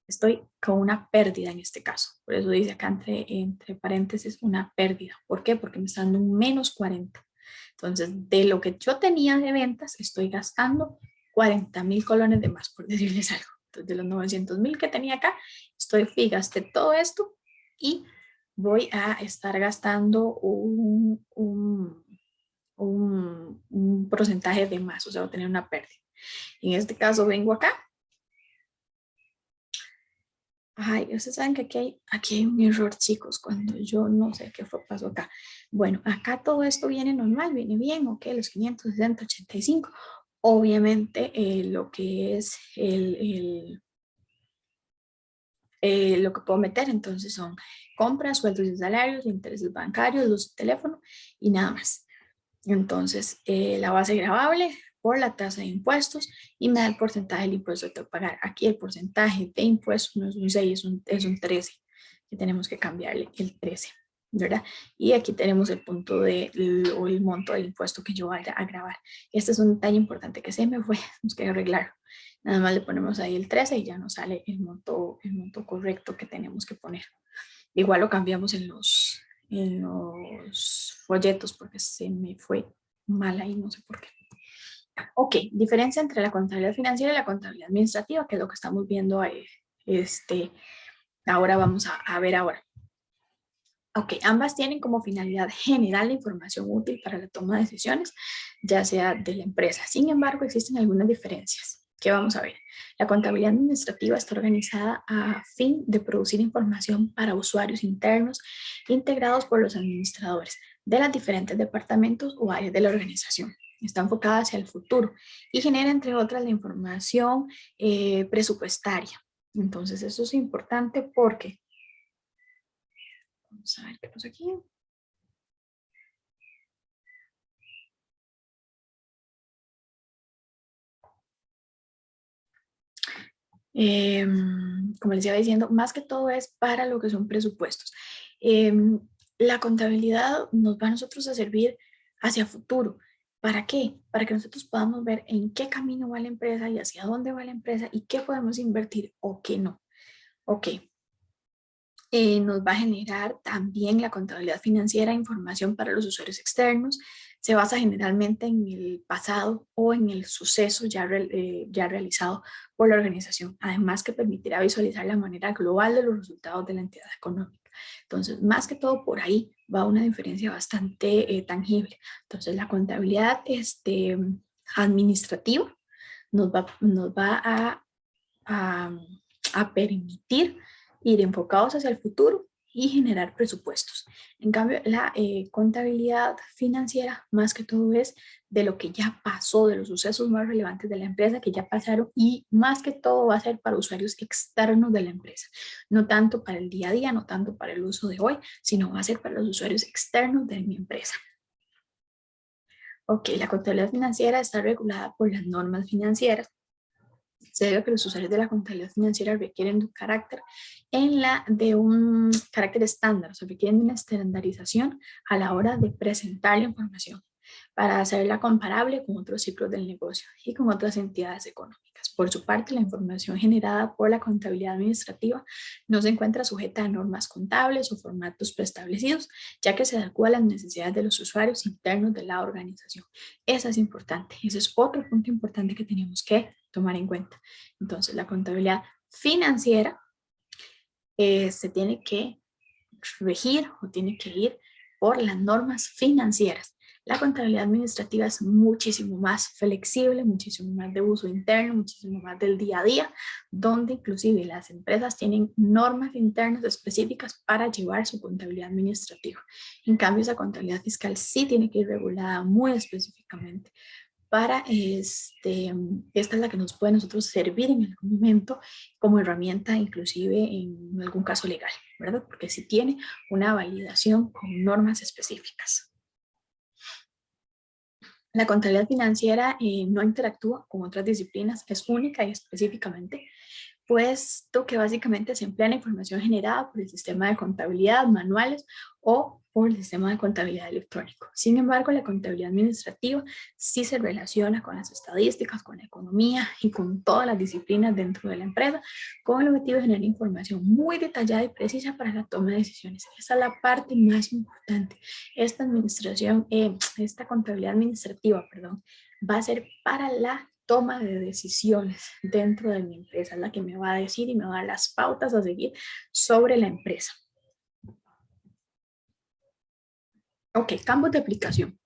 estoy con una pérdida en este caso. Por eso dice acá entre paréntesis una pérdida. ¿Por qué? Porque me está dando un menos 40. Entonces, de lo que yo tenía de ventas, estoy gastando 40,000 colones de más, por decirles algo. Entonces, de los 900,000 que tenía acá, gasté todo esto y voy a estar gastando un porcentaje de más, o sea, voy a tener una pérdida. En este caso, vengo acá. Ay, ustedes saben que aquí hay un error, chicos, cuando yo no sé qué pasó acá. Bueno, acá todo esto viene normal, viene bien, ok, los 560, 85. Obviamente, lo que es lo que puedo meter, entonces son compras, sueldos y salarios, intereses bancarios, los teléfonos y nada más. Entonces, la base gravable por la tasa de impuestos y me da el porcentaje del impuesto que tengo que pagar. Aquí el porcentaje de impuestos no es un 6, es un 13, que tenemos que cambiarle el 13, ¿verdad? Y aquí tenemos el punto o el monto del impuesto que yo vaya a grabar. Este es un detalle importante que se me fue, tenemos que arreglarlo. Nada más le ponemos ahí el 13 y ya nos sale el monto correcto que tenemos que poner. Igual lo cambiamos en los folletos porque se me fue mal ahí, no sé por qué. Ok, diferencia entre la contabilidad financiera y la contabilidad administrativa, que es lo que estamos viendo ahí. Ahora vamos a ver ahora. Ok, ambas tienen como finalidad generar la información útil para la toma de decisiones, ya sea de la empresa. Sin embargo, existen algunas diferencias. ¿Qué vamos a ver? La contabilidad administrativa está organizada a fin de producir información para usuarios internos integrados por los administradores de los diferentes departamentos o áreas de la organización. Está enfocada hacia el futuro y genera, entre otras, la información presupuestaria. Entonces, eso es importante porque, vamos a ver qué pasa aquí. Como les iba diciendo, más que todo es para lo que son presupuestos. La contabilidad nos va a nosotros a servir hacia futuro. ¿Para qué? Para que nosotros podamos ver en qué camino va la empresa y hacia dónde va la empresa y qué podemos invertir o qué no. Ok, nos va a generar también la contabilidad financiera, información para los usuarios externos. Se basa generalmente en el pasado o en el suceso ya realizado por la organización, además que permitirá visualizar la manera global de los resultados de la entidad económica. Entonces, más que todo por ahí va una diferencia bastante tangible. Entonces, la contabilidad administrativa nos va a, a permitir ir enfocados hacia el futuro y generar presupuestos. En cambio, la contabilidad financiera más que todo es de lo que ya pasó, de los sucesos más relevantes de la empresa que ya pasaron y más que todo va a ser para usuarios externos de la empresa. No tanto para el día a día, no tanto para el uso de hoy, sino va a ser para los usuarios externos de mi empresa. Ok, la contabilidad financiera está regulada por las normas financieras. Se debe a que los usuarios de la contabilidad financiera requieren de un carácter estándar, o sea, requieren de una estandarización a la hora de presentar la información para hacerla comparable con otros ciclos del negocio y con otras entidades económicas. Por su parte, la información generada por la contabilidad administrativa no se encuentra sujeta a normas contables o formatos preestablecidos, ya que se adecua a las necesidades de los usuarios internos de la organización. Eso es importante, ese es otro punto importante que tenemos que tomar en cuenta. Entonces, la contabilidad financiera se tiene que regir o tiene que ir por las normas financieras. La contabilidad administrativa es muchísimo más flexible, muchísimo más de uso interno, muchísimo más del día a día, donde inclusive las empresas tienen normas internas específicas para llevar su contabilidad administrativa. En cambio, esa contabilidad fiscal sí tiene que ir regulada muy específicamente para esta es la que nos puede a nosotros servir en algún momento como herramienta, inclusive en algún caso legal, ¿verdad? Porque si tiene una validación con normas específicas. La contabilidad financiera no interactúa con otras disciplinas, es única y específicamente, puesto que básicamente se emplea la información generada por el sistema de contabilidad, manuales o por el sistema de contabilidad electrónico. Sin embargo, la contabilidad administrativa sí se relaciona con las estadísticas, con la economía y con todas las disciplinas dentro de la empresa, con el objetivo de generar información muy detallada y precisa para la toma de decisiones. Esa es la parte más importante. Esta contabilidad administrativa, perdón, va a ser para la toma de decisiones dentro de mi empresa, es la que me va a decir y me va a dar las pautas a seguir sobre la empresa. Ok, campos de aplicación.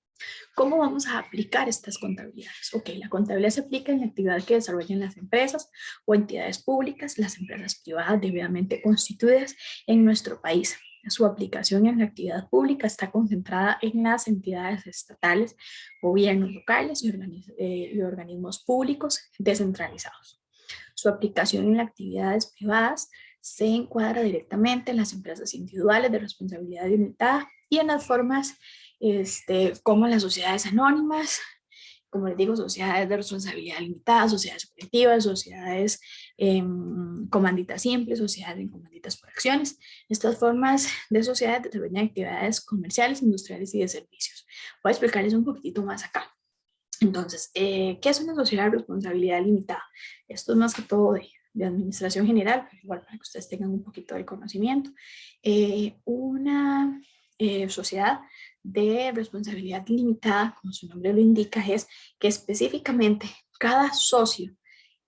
¿Cómo vamos a aplicar estas contabilidades? Ok, la contabilidad se aplica en la actividad que desarrollan las empresas o entidades públicas, las empresas privadas debidamente constituidas en nuestro país. Su aplicación en la actividad pública está concentrada en las entidades estatales, gobiernos locales y organismos públicos descentralizados. Su aplicación en las actividades privadas se encuadra directamente en las empresas individuales de responsabilidad limitada y en las formas como las sociedades anónimas, como les digo, sociedades de responsabilidad limitada, sociedades colectivas, sociedades comanditas simples, sociedades en comanditas por acciones. Estas formas de sociedades desarrollan actividades comerciales, industriales y de servicios. Voy a explicarles un poquitito más acá. Entonces, ¿qué es una sociedad de responsabilidad limitada? Esto es más que todo de administración general, pero igual para que ustedes tengan un poquito de conocimiento. Una sociedad de responsabilidad limitada, como su nombre lo indica, es que específicamente cada socio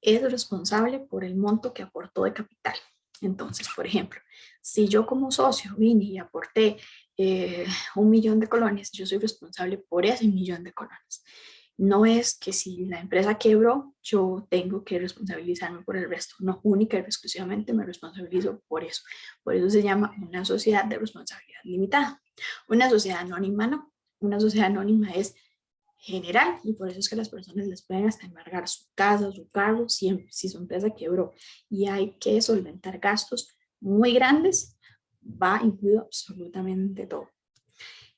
es responsable por el monto que aportó de capital. Entonces, por ejemplo, si yo como socio vine y aporté 1.000.000 de colones, yo soy responsable por ese 1.000.000 de colones. No es que si la empresa quebró, yo tengo que responsabilizarme por el resto. No, única y exclusivamente me responsabilizo por eso. Por eso se llama una sociedad de responsabilidad limitada. Una sociedad anónima no. Una sociedad anónima es general y por eso es que las personas les pueden hasta embargar su casa, su carro, si su empresa quebró y hay que solventar gastos muy grandes, va incluido absolutamente todo.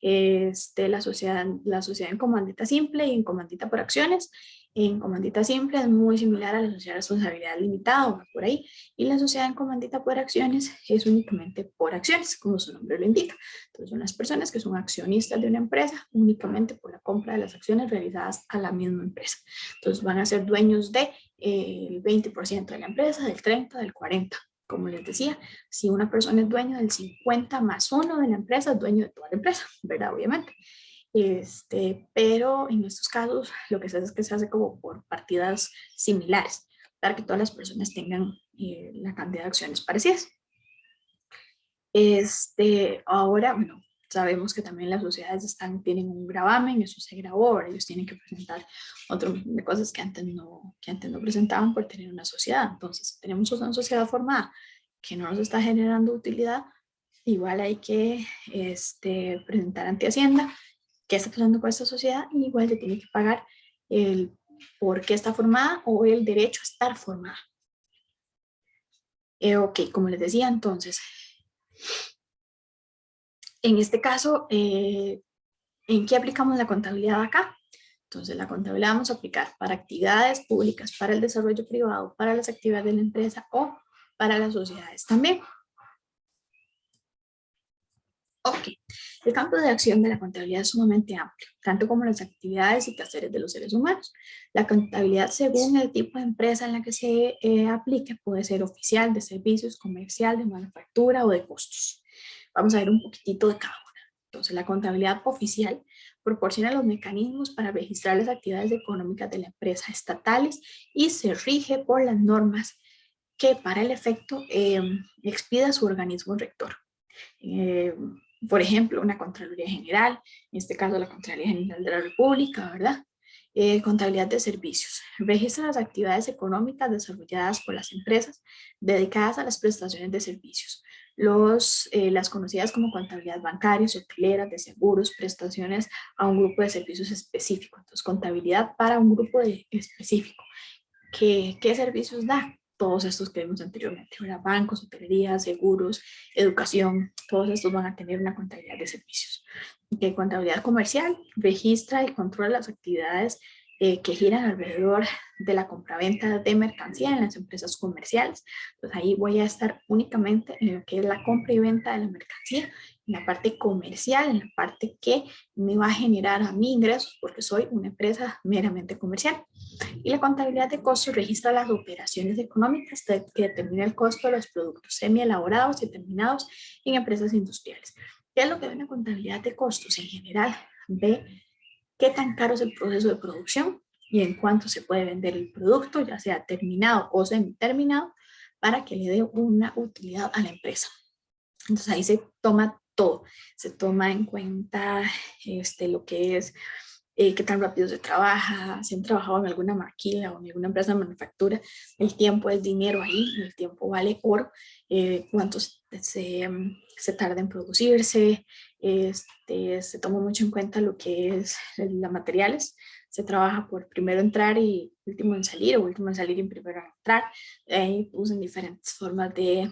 La sociedad en comandita simple y en comandita por acciones En comandita simple es muy similar a la sociedad de responsabilidad limitada o por ahí. Y la sociedad en comandita por acciones es únicamente por acciones, como su nombre lo indica. Entonces son las personas que son accionistas de una empresa únicamente por la compra de las acciones realizadas a la misma empresa. Entonces van a ser dueños de el 20% de la empresa, del 30, del 40. Como les decía, si una persona es dueño del 50 más 1 de la empresa, es dueño de toda la empresa, ¿verdad? Obviamente. Pero en estos casos lo que se hace es que se hace como por partidas similares para que todas las personas tengan la cantidad de acciones parecidas. Ahora, bueno, sabemos que también las sociedades tienen un gravamen, eso se grabó, ahora ellos tienen que presentar otro de cosas que antes no presentaban por tener una sociedad. Entonces, tenemos una sociedad formada que no nos está generando utilidad, igual hay que presentar ante Hacienda qué está pasando con esta sociedad y igual se tiene que pagar el por qué está formada o el derecho a estar formada. Ok, como les decía, entonces, en este caso, ¿en qué aplicamos la contabilidad acá? Entonces, la contabilidad vamos a aplicar para actividades públicas, para el desarrollo privado, para las actividades de la empresa o para las sociedades también. Ok, el campo de acción de la contabilidad es sumamente amplio, tanto como las actividades y quehaceres de los seres humanos. La contabilidad, según el tipo de empresa en la que se aplique, puede ser oficial, de servicios, comercial, de manufactura o de costos. Vamos a ver un poquitito de cada una. Entonces, la contabilidad oficial proporciona los mecanismos para registrar las actividades económicas de la empresa estatales y se rige por las normas que para el efecto expida su organismo rector. Eh, por ejemplo, una Contraloría General, en este caso la Contraloría General de la República, ¿verdad? Contabilidad de servicios. Registra las actividades económicas desarrolladas por las empresas dedicadas a las prestaciones de servicios. Las conocidas como contabilidad bancaria, hotelera, de seguros, prestaciones a un grupo de servicios específico. Entonces, contabilidad para un grupo específico. ¿Qué servicios da? Todos estos que vimos anteriormente, ¿verdad? Bancos, hotelería, seguros, educación, todos estos van a tener una contabilidad de servicios. Contabilidad comercial registra y controla las actividades que giran alrededor de la compraventa de mercancía en las empresas comerciales. Entonces ahí voy a estar únicamente en lo que es la compra y venta de la mercancía, en la parte comercial, en la parte que me va a generar a mí ingresos porque soy una empresa meramente comercial. Y la contabilidad de costos registra las operaciones económicas que determina el costo de los productos semi-elaborados y terminados en empresas industriales. ¿Qué es lo que ve una contabilidad de costos? En general, ve qué tan caro es el proceso de producción y en cuánto se puede vender el producto, ya sea terminado o semi-terminado, para que le dé una utilidad a la empresa. Entonces ahí se toma todo, se toma en cuenta lo que es qué tan rápido se trabaja, si han trabajado en alguna maquila o en alguna empresa de manufactura, el tiempo es dinero ahí, el tiempo vale oro, cuánto se tarda en producirse, se toma mucho en cuenta lo que es los materiales, se trabaja por primero entrar y último en salir, o último en salir y primero en entrar, usan diferentes formas de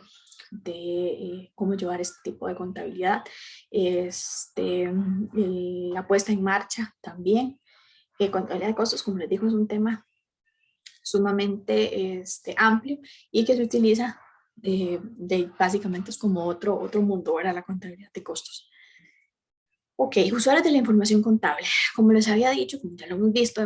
cómo llevar este tipo de contabilidad, la puesta en marcha también. Contabilidad de costos, como les digo, es un tema sumamente amplio y que se utiliza básicamente es como otro mundo, ¿verdad? La contabilidad de costos. Ok, usuarios de la información contable. Como les había dicho, como ya lo hemos visto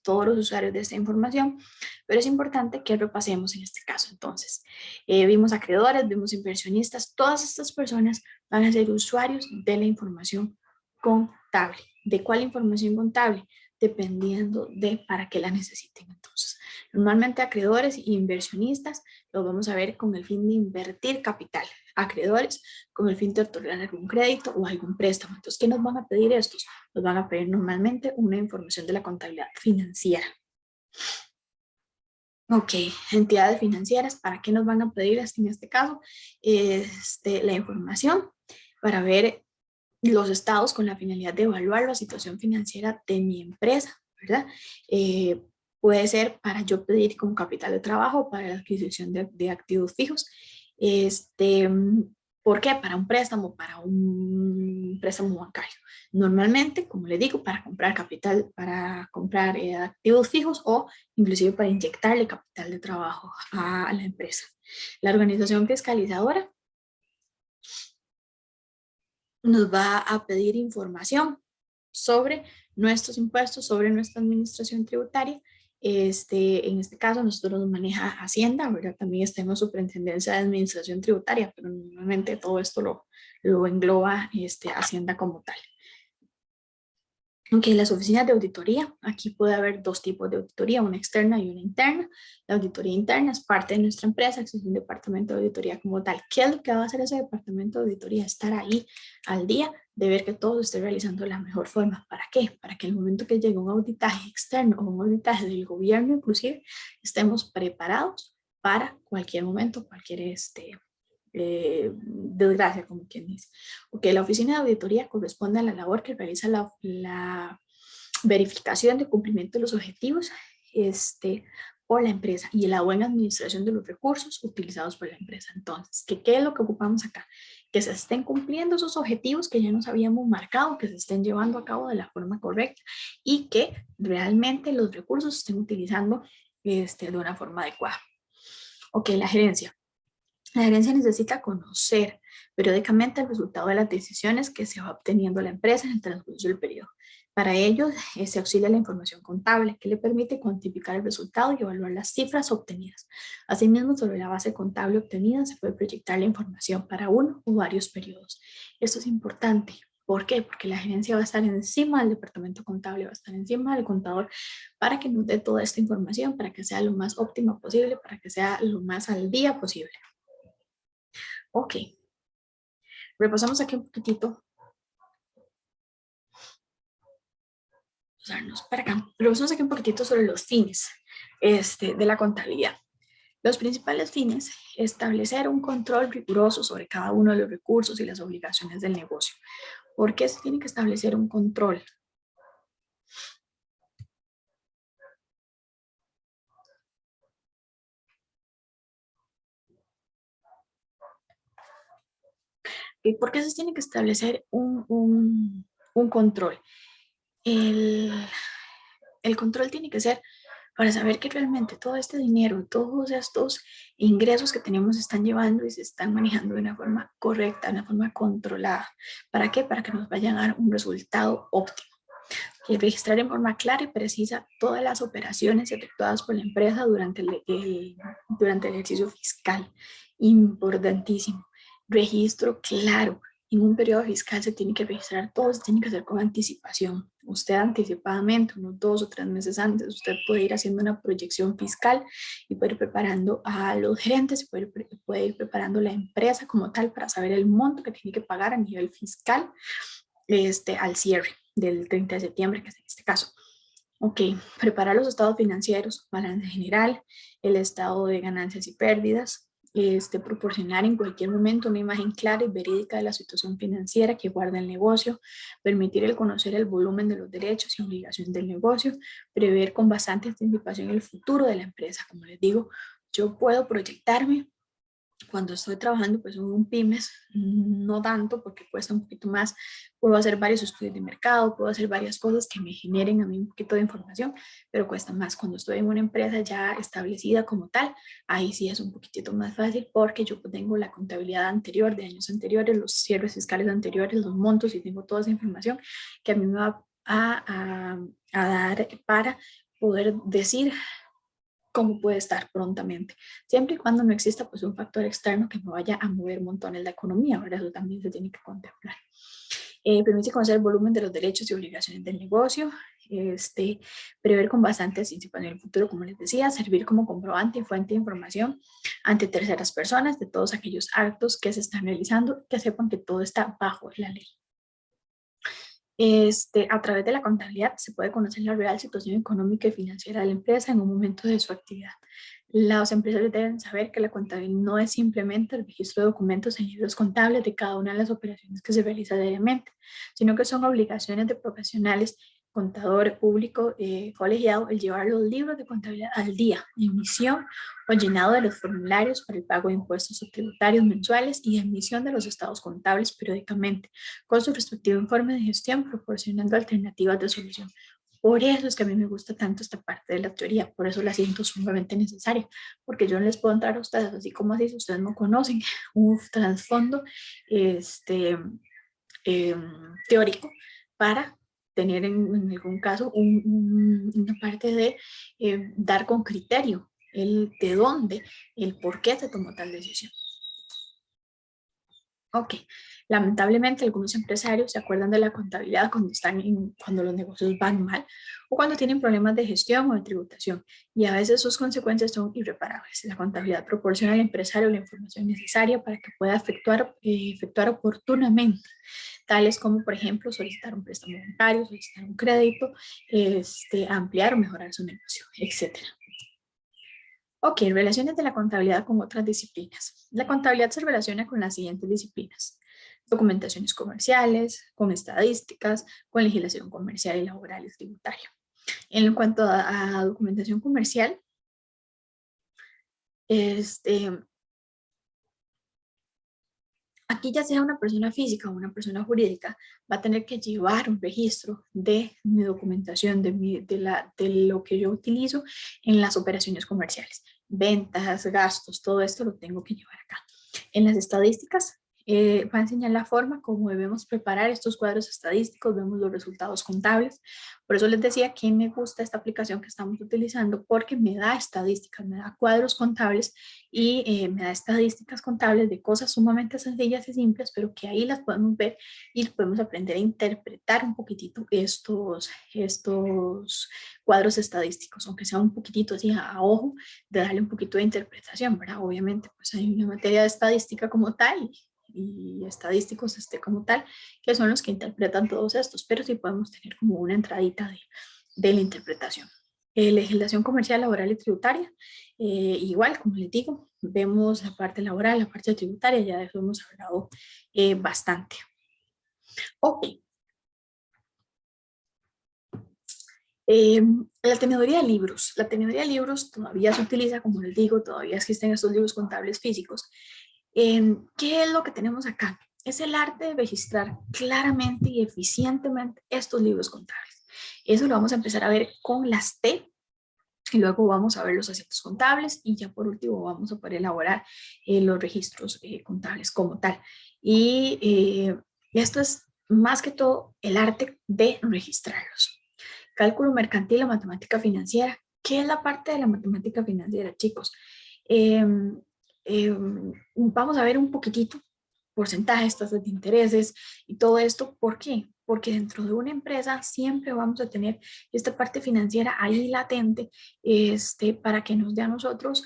todos los usuarios de esta información, pero es importante que repasemos en este caso. Entonces, vimos acreedores, vimos inversionistas, todas estas personas van a ser usuarios de la información contable. ¿De cuál información contable? Dependiendo de para qué la necesiten. Entonces, normalmente acreedores e inversionistas los vamos a ver con el fin de invertir capital. Acreedores con el fin de otorgar algún crédito o algún préstamo. Entonces, ¿qué nos van a pedir estos? Nos van a pedir normalmente una información de la contabilidad financiera. Ok, entidades financieras, ¿para qué nos van a pedir en este caso? La información para ver los estados con la finalidad de evaluar la situación financiera de mi empresa, ¿verdad? Puede ser para yo pedir como capital de trabajo para la adquisición de activos fijos. ¿Por qué? Para un préstamo bancario. Normalmente, como les digo, para comprar capital, para comprar activos fijos o inclusive para inyectarle capital de trabajo a la empresa. La organización fiscalizadora nos va a pedir información sobre nuestros impuestos, sobre nuestra administración tributaria. En este caso, nosotros nos maneja Hacienda, ¿verdad? También está en la Superintendencia de Administración Tributaria, pero normalmente todo esto lo engloba Hacienda como tal. Ok, las oficinas de auditoría, aquí puede haber dos tipos de auditoría, una externa y una interna. La auditoría interna es parte de nuestra empresa, existe un departamento de auditoría como tal. ¿Qué es lo que va a hacer ese departamento de auditoría? Estar ahí al día, de ver que todo se esté realizando de la mejor forma. ¿Para qué? Para que en el momento que llegue un auditaje externo o un auditaje del gobierno inclusive, estemos preparados para cualquier momento, cualquier desgracia, como quien dice. Ok, la oficina de auditoría corresponde a la labor que realiza la verificación de cumplimiento de los objetivos por la empresa y la buena administración de los recursos utilizados por la empresa. Entonces, ¿qué es lo que ocupamos acá? Que se estén cumpliendo esos objetivos que ya nos habíamos marcado, que se estén llevando a cabo de la forma correcta y que realmente los recursos se estén utilizando de una forma adecuada. Ok, la gerencia. La gerencia necesita conocer periódicamente el resultado de las decisiones que se va obteniendo la empresa en el transcurso del periodo. Para ello, se auxilia la información contable, que le permite cuantificar el resultado y evaluar las cifras obtenidas. Asimismo, sobre la base contable obtenida, se puede proyectar la información para uno o varios periodos. Esto es importante. ¿Por qué? Porque la gerencia va a estar encima del departamento contable, va a estar encima del contador para que nos dé toda esta información, para que sea lo más óptima posible, para que sea lo más al día posible. Ok, repasamos aquí un poquitito. Para acá. Repasamos aquí un poquitito sobre los fines de la contabilidad. Los principales fines, establecer un control riguroso sobre cada uno de los recursos y las obligaciones del negocio. ¿Por qué se tiene que establecer un control? ¿Por qué se tiene que establecer un control? El control tiene que ser para saber que realmente todo este dinero, todos estos ingresos que tenemos se están llevando y se están manejando de una forma correcta, de una forma controlada. ¿Para qué? Para que nos vayan a dar un resultado óptimo. Y registrar en forma clara y precisa todas las operaciones efectuadas por la empresa durante el ejercicio fiscal. Importantísimo. Registro claro. En un periodo fiscal se tiene que registrar todo, se tiene que hacer con anticipación. Usted anticipadamente, unos 2 o 3 meses antes, usted puede ir haciendo una proyección fiscal y puede ir preparando a los gerentes, y puede ir preparando la empresa como tal para saber el monto que tiene que pagar a nivel fiscal al cierre del 30 de septiembre, que es en este caso. Ok, preparar los estados financieros, balance general, el estado de ganancias y pérdidas, proporcionar en cualquier momento una imagen clara y verídica de la situación financiera que guarda el negocio, permitir el conocer el volumen de los derechos y obligaciones del negocio, prever con bastante anticipación el futuro de la empresa. Como les digo, yo puedo proyectarme cuando estoy trabajando pues en un pymes, no tanto porque cuesta un poquito más, puedo hacer varios estudios de mercado, puedo hacer varias cosas que me generen a mí un poquito de información, pero cuesta más cuando estoy en una empresa ya establecida como tal, ahí sí es un poquitito más fácil porque yo tengo la contabilidad anterior, de años anteriores, los cierres fiscales anteriores, los montos y tengo toda esa información que a mí me va a dar para poder decir cómo puede estar prontamente, siempre y cuando no exista pues un factor externo que me vaya a mover montones la economía, ¿verdad? Eso también se tiene que contemplar. Permite conocer el volumen de los derechos y obligaciones del negocio, prever con bastante anticipación en el futuro, como les decía, servir como comprobante y fuente de información ante terceras personas de todos aquellos actos que se están realizando, que sepan que todo está bajo la ley. A través de la contabilidad se puede conocer la real situación económica y financiera de la empresa en un momento de su actividad. Los empresarios deben saber que la contabilidad no es simplemente el registro de documentos en libros contables de cada una de las operaciones que se realiza diariamente, sino que son obligaciones de profesionales contador público colegiado el llevar los libros de contabilidad al día, emisión o llenado de los formularios para el pago de impuestos tributarios mensuales y emisión de los estados contables periódicamente, con su respectivo informe de gestión, proporcionando alternativas de solución. Por eso es que a mí me gusta tanto esta parte de la teoría, por eso la siento sumamente necesaria, porque yo no les puedo entrar a ustedes, así como así, si ustedes no conocen un trasfondo teórico para tener en algún caso una parte de dar con criterio el de dónde, el por qué se tomó tal decisión. Ok, lamentablemente algunos empresarios se acuerdan de la contabilidad cuando los negocios van mal o cuando tienen problemas de gestión o de tributación, y a veces sus consecuencias son irreparables. La contabilidad proporciona al empresario la información necesaria para que pueda efectuar oportunamente, tales como, por ejemplo, solicitar un préstamo bancario, solicitar un crédito, ampliar o mejorar su negocio, etcétera. Ok, relaciones de la contabilidad con otras disciplinas. La contabilidad se relaciona con las siguientes disciplinas: documentaciones comerciales, con estadísticas, con legislación comercial y laboral y tributaria. En cuanto a documentación comercial, aquí ya sea una persona física o una persona jurídica, va a tener que llevar un registro de mi documentación, de lo que yo utilizo en las operaciones comerciales. Ventas, gastos, todo esto lo tengo que llevar acá. En las estadísticas va a enseñar la forma como debemos preparar estos cuadros estadísticos, vemos los resultados contables. Por eso les decía que me gusta esta aplicación que estamos utilizando, porque me da estadísticas, me da cuadros contables y me da estadísticas contables de cosas sumamente sencillas y simples, pero que ahí las podemos ver y podemos aprender a interpretar un poquitito estos cuadros estadísticos, aunque sea un poquitito así a ojo, de darle un poquito de interpretación, ¿verdad? Obviamente, pues hay una materia de estadística como tal y estadísticos como tal, que son los que interpretan todos estos, pero sí podemos tener como una entradita de la interpretación. Legislación comercial, laboral y tributaria. Igual, como les digo, vemos la parte laboral, la parte tributaria, ya de eso hemos hablado bastante. Ok. La teneduría de libros. La teneduría de libros todavía se utiliza, como les digo, todavía existen estos libros contables físicos. ¿Qué es lo que tenemos acá? Es el arte de registrar claramente y eficientemente estos libros contables. Eso lo vamos a empezar a ver con las T, y luego vamos a ver los asientos contables, y ya por último vamos a poder elaborar los registros contables como tal. Y esto es más que todo el arte de registrarlos. Cálculo mercantil o matemática financiera. ¿Qué es la parte de la matemática financiera, chicos? Eh, Vamos a ver un poquitito porcentajes, tasas de intereses y todo esto. ¿Por qué? Porque dentro de una empresa siempre vamos a tener esta parte financiera ahí latente, para que nos dé a nosotros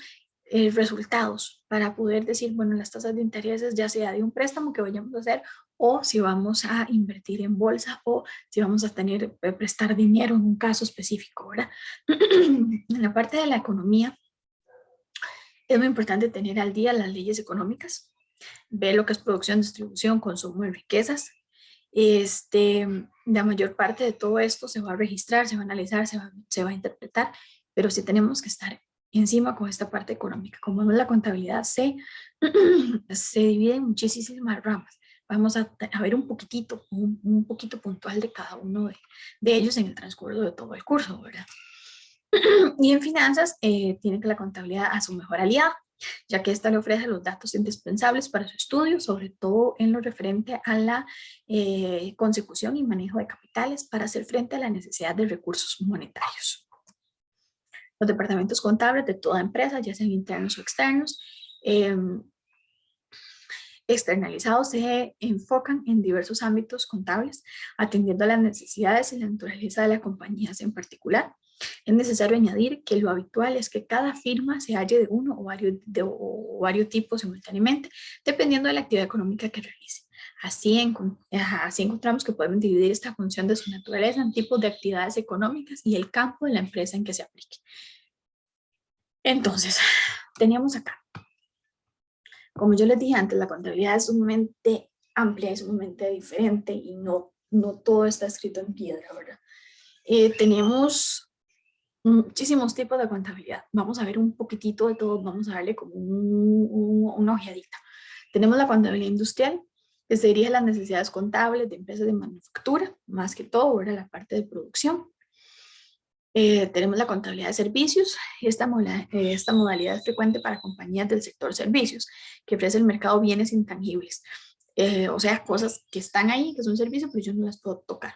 resultados, para poder decir, bueno, las tasas de intereses, ya sea de un préstamo que vayamos a hacer, o si vamos a invertir en bolsa, o si vamos a prestar dinero en un caso específico, ¿verdad? En la parte de la economía, es muy importante tener al día las leyes económicas, ver lo que es producción, distribución, consumo de riquezas. La mayor parte de todo esto se va a registrar, se va a analizar, se va a interpretar, pero sí tenemos que estar encima con esta parte económica. Como vemos, la contabilidad se divide en muchísimas ramas. Vamos a ver un poquitito puntual de cada uno de ellos en el transcurso de todo el curso, ¿verdad? Y en finanzas, tiene que la contabilidad a su mejor aliado, ya que ésta le ofrece los datos indispensables para su estudio, sobre todo en lo referente a la consecución y manejo de capitales para hacer frente a la necesidad de recursos monetarios. Los departamentos contables de toda empresa, ya sean internos o externos, externalizados, se enfocan en diversos ámbitos contables, atendiendo a las necesidades y la naturaleza de las compañías en particular. Es necesario añadir que lo habitual es que cada firma se halle de uno o varios tipos simultáneamente, dependiendo de la actividad económica que realice. Así encontramos que podemos dividir esta función de su naturaleza en tipos de actividades económicas y el campo de la empresa en que se aplique. Entonces, teníamos acá, como yo les dije antes, la contabilidad es sumamente amplia, es sumamente diferente, y no todo está escrito en piedra, ¿verdad? Tenemos muchísimos tipos de contabilidad. Vamos a ver un poquitito de todo, vamos a darle como una ojeadita. Tenemos la contabilidad industrial, que se dirige a las necesidades contables de empresas de manufactura, más que todo, ¿verdad? La parte de producción. Tenemos la contabilidad de servicios, y esta modalidad es frecuente para compañías del sector servicios, que ofrece el mercado bienes intangibles. O sea, cosas que están ahí, que son servicios, pero yo no las puedo tocar,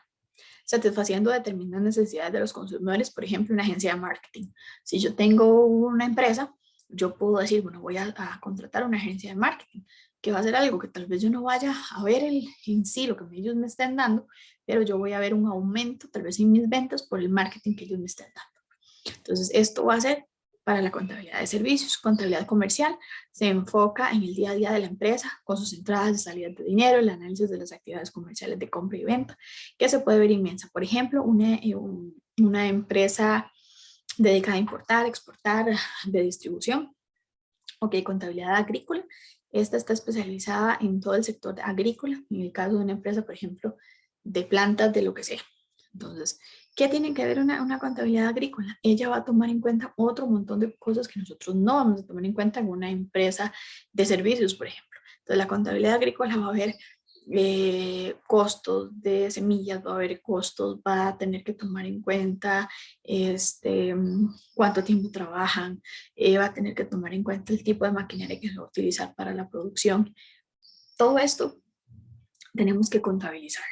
satisfaciendo determinadas necesidades de los consumidores, por ejemplo, una agencia de marketing. Si yo tengo una empresa, yo puedo decir, bueno, voy a contratar una agencia de marketing, que va a hacer algo que tal vez yo no vaya a ver en sí lo que ellos me estén dando, pero yo voy a ver un aumento tal vez en mis ventas por el marketing que ellos me estén dando. Entonces, esto va a ser para la contabilidad de servicios. Contabilidad comercial se enfoca en el día a día de la empresa, con sus entradas y salidas de dinero, el análisis de las actividades comerciales de compra y venta, que se puede ver inmensa. Por ejemplo, una empresa dedicada a importar, exportar, de distribución. Ok, contabilidad agrícola. Esta está especializada en todo el sector agrícola, en el caso de una empresa, por ejemplo, de plantas, de lo que sea. Entonces, ¿qué tiene que ver una contabilidad agrícola? Ella va a tomar en cuenta otro montón de cosas que nosotros no vamos a tomar en cuenta en una empresa de servicios, por ejemplo. Entonces, la contabilidad agrícola va a ver costos de semillas, va a haber costos, va a tener que tomar en cuenta cuánto tiempo trabajan, va a tener que tomar en cuenta el tipo de maquinaria que se va a utilizar para la producción. Todo esto tenemos que contabilizarlo.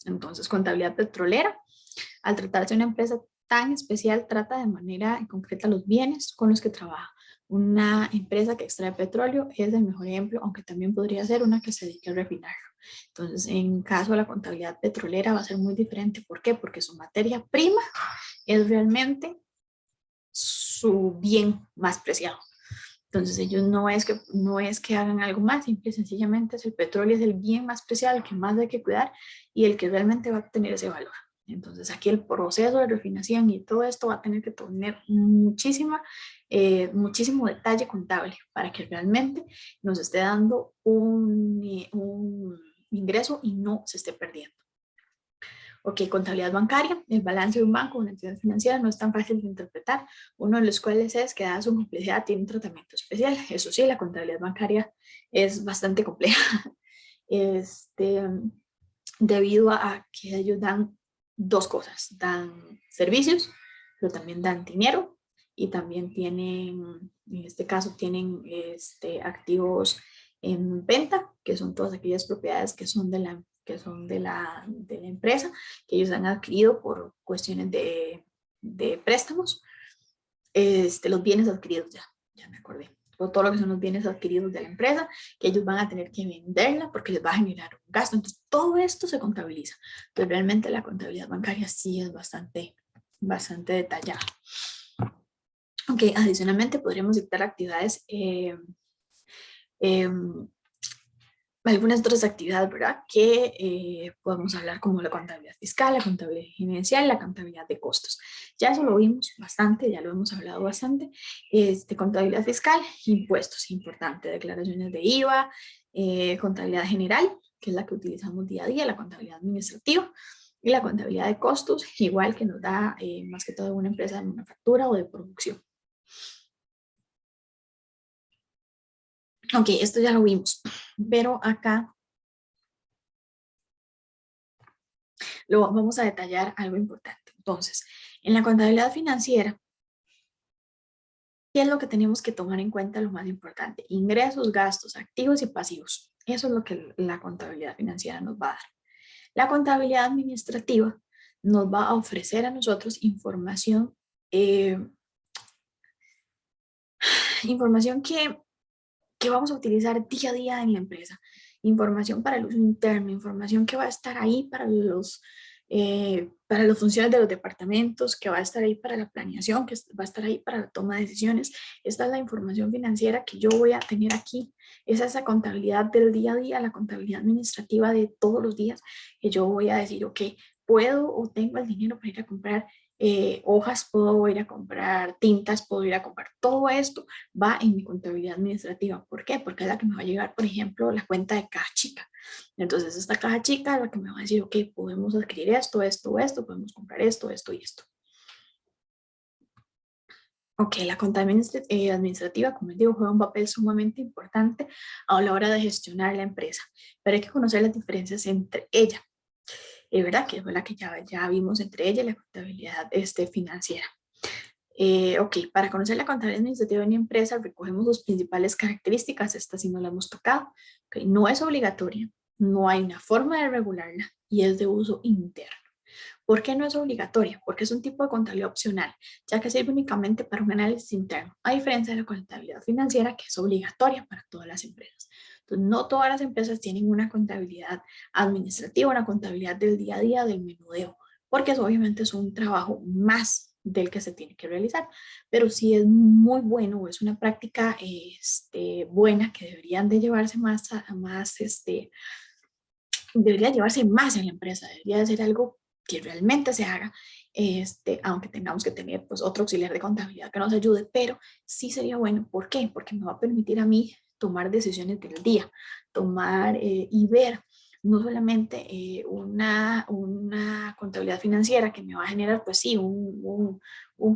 Entonces, contabilidad petrolera, al tratarse de una empresa tan especial, trata de manera concreta los bienes con los que trabaja. Una empresa que extrae petróleo es el mejor ejemplo, aunque también podría ser una que se dedique a refinarlo. Entonces, en caso de la contabilidad petrolera va a ser muy diferente. ¿Por qué? Porque su materia prima es realmente su bien más preciado. Entonces, ellos no es que hagan algo más, simple y sencillamente es el petróleo, es el bien más preciado, el que más hay que cuidar y el que realmente va a tener ese valor. Entonces, aquí el proceso de refinación y todo esto va a tener que tener muchísimo detalle contable para que realmente nos esté dando un ingreso y no se esté perdiendo. Ok, contabilidad bancaria, el balance de un banco o una entidad financiera no es tan fácil de interpretar, uno de los cuales es que dada su complejidad tiene un tratamiento especial. Eso sí, la contabilidad bancaria es bastante compleja, debido a que ellos dan dos cosas, dan servicios, pero también dan dinero y también tienen, en este caso, tienen activos en venta, que son todas aquellas propiedades que son de la empresa, que ellos han adquirido por cuestiones de préstamos, los bienes adquiridos, ya me acordé, o todo lo que son los bienes adquiridos de la empresa, que ellos van a tener que venderla porque les va a generar un gasto. Entonces, todo esto se contabiliza. Pero realmente la contabilidad bancaria sí es bastante detallada. Ok, adicionalmente podríamos dictar actividades algunas otras actividades, ¿verdad? Que podemos hablar como la contabilidad fiscal, la contabilidad gerencial, la contabilidad de costos. Ya eso lo vimos bastante, ya lo hemos hablado bastante. Contabilidad fiscal, impuestos, importante, declaraciones de IVA, contabilidad general, que es la que utilizamos día a día, la contabilidad administrativa y la contabilidad de costos, igual que nos da más que todo una empresa de manufactura o de producción. Ok, esto ya lo vimos, pero acá lo vamos a detallar algo importante. Entonces, en la contabilidad financiera, ¿qué es lo que tenemos que tomar en cuenta? Lo más importante, ingresos, gastos, activos y pasivos. Eso es lo que la contabilidad financiera nos va a dar. La contabilidad administrativa nos va a ofrecer a nosotros información, información que vamos a utilizar día a día en la empresa. Información para el uso interno, información que va a estar ahí para las funciones de los departamentos, que va a estar ahí para la planeación, que va a estar ahí para la toma de decisiones. Esta es la información financiera que yo voy a tener aquí. Esa es la contabilidad del día a día, la contabilidad administrativa de todos los días, que yo voy a decir, ok, puedo o tengo el dinero para ir a comprar hojas, puedo ir a comprar tintas, puedo ir a comprar todo esto, va en mi contabilidad administrativa. ¿Por qué? Porque es la que me va a llegar, por ejemplo, la cuenta de caja chica. Entonces esta caja chica es la que me va a decir, ok, podemos adquirir esto, esto, esto, podemos comprar esto, esto y esto. Ok, la contabilidad administrativa, como les digo, juega un papel sumamente importante a la hora de gestionar la empresa, pero hay que conocer las diferencias entre ella, ¿verdad? Que fue la que ya vimos entre ella y la contabilidad financiera. Ok, para conocer la contabilidad administrativa de una empresa, recogemos sus principales características, estas sí no las hemos tocado. Okay, no es obligatoria, no hay una forma de regularla y es de uso interno. ¿Por qué no es obligatoria? Porque es un tipo de contabilidad opcional, ya que sirve únicamente para un análisis interno, a diferencia de la contabilidad financiera, que es obligatoria para todas las empresas. Entonces, no todas las empresas tienen una contabilidad administrativa, una contabilidad del día a día, del menudeo, porque eso obviamente es un trabajo más del que se tiene que realizar, pero sí es muy bueno, es una práctica buena que deberían de llevarse debería llevarse más en la empresa, debería de ser algo que realmente se haga, aunque tengamos que tener pues otro auxiliar de contabilidad que nos ayude, pero sí sería bueno. ¿Por qué? Porque me va a permitir a mí tomar decisiones del día, tomar y ver no solamente una contabilidad financiera que me va a generar, pues sí, un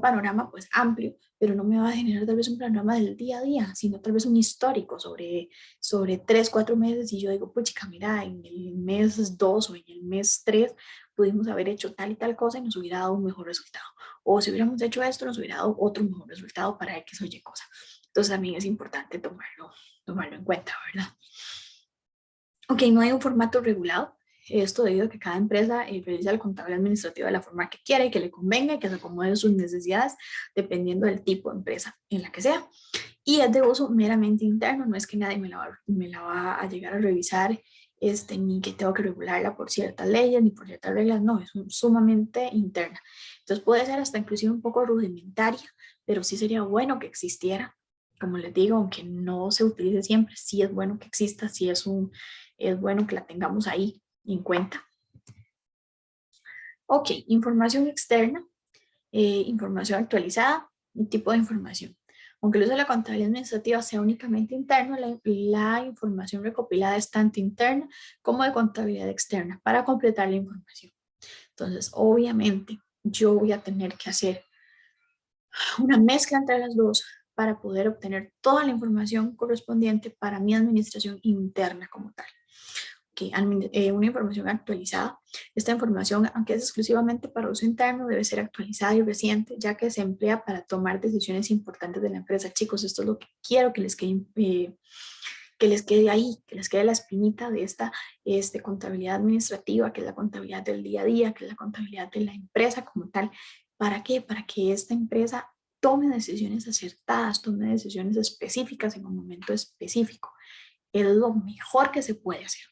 panorama pues amplio, pero no me va a generar tal vez un panorama del día a día, sino tal vez un histórico sobre 3, 4 meses, y yo digo, pues chica, mira, en el mes 2 o en el mes 3 pudimos haber hecho tal y tal cosa y nos hubiera dado un mejor resultado. O si hubiéramos hecho esto, nos hubiera dado otro mejor resultado para X o Y cosa. Entonces también es importante tomarlo en cuenta, ¿verdad? Ok, no hay un formato regulado. Esto debido a que cada empresa realiza el contable administrativo de la forma que quiera y que le convenga y que se acomode a sus necesidades dependiendo del tipo de empresa en la que sea. Y es de uso meramente interno, no es que nadie me la va a llegar a revisar, ni que tengo que regularla por ciertas leyes ni por ciertas reglas, no, es sumamente interna. Entonces puede ser hasta inclusive un poco rudimentaria, pero sí sería bueno que existiera. Como les digo, aunque no se utilice siempre, sí es bueno que exista, sí es bueno que la tengamos ahí en cuenta. Ok, información externa, información actualizada, un tipo de información. Aunque el uso de la contabilidad administrativa sea únicamente interno, la información recopilada es tanto interna como de contabilidad externa para completar la información. Entonces, obviamente, yo voy a tener que hacer una mezcla entre las dos para poder obtener toda la información correspondiente para mi administración interna como tal. Una información actualizada. Esta información, aunque es exclusivamente para uso interno, debe ser actualizada y reciente, ya que se emplea para tomar decisiones importantes de la empresa. Chicos, esto es lo que quiero que les quede ahí, que les quede la espinita de esta contabilidad administrativa, que es la contabilidad del día a día, que es la contabilidad de la empresa como tal. ¿Para qué? Para que esta empresa tome decisiones acertadas, tome decisiones específicas en un momento específico. Es lo mejor que se puede hacer.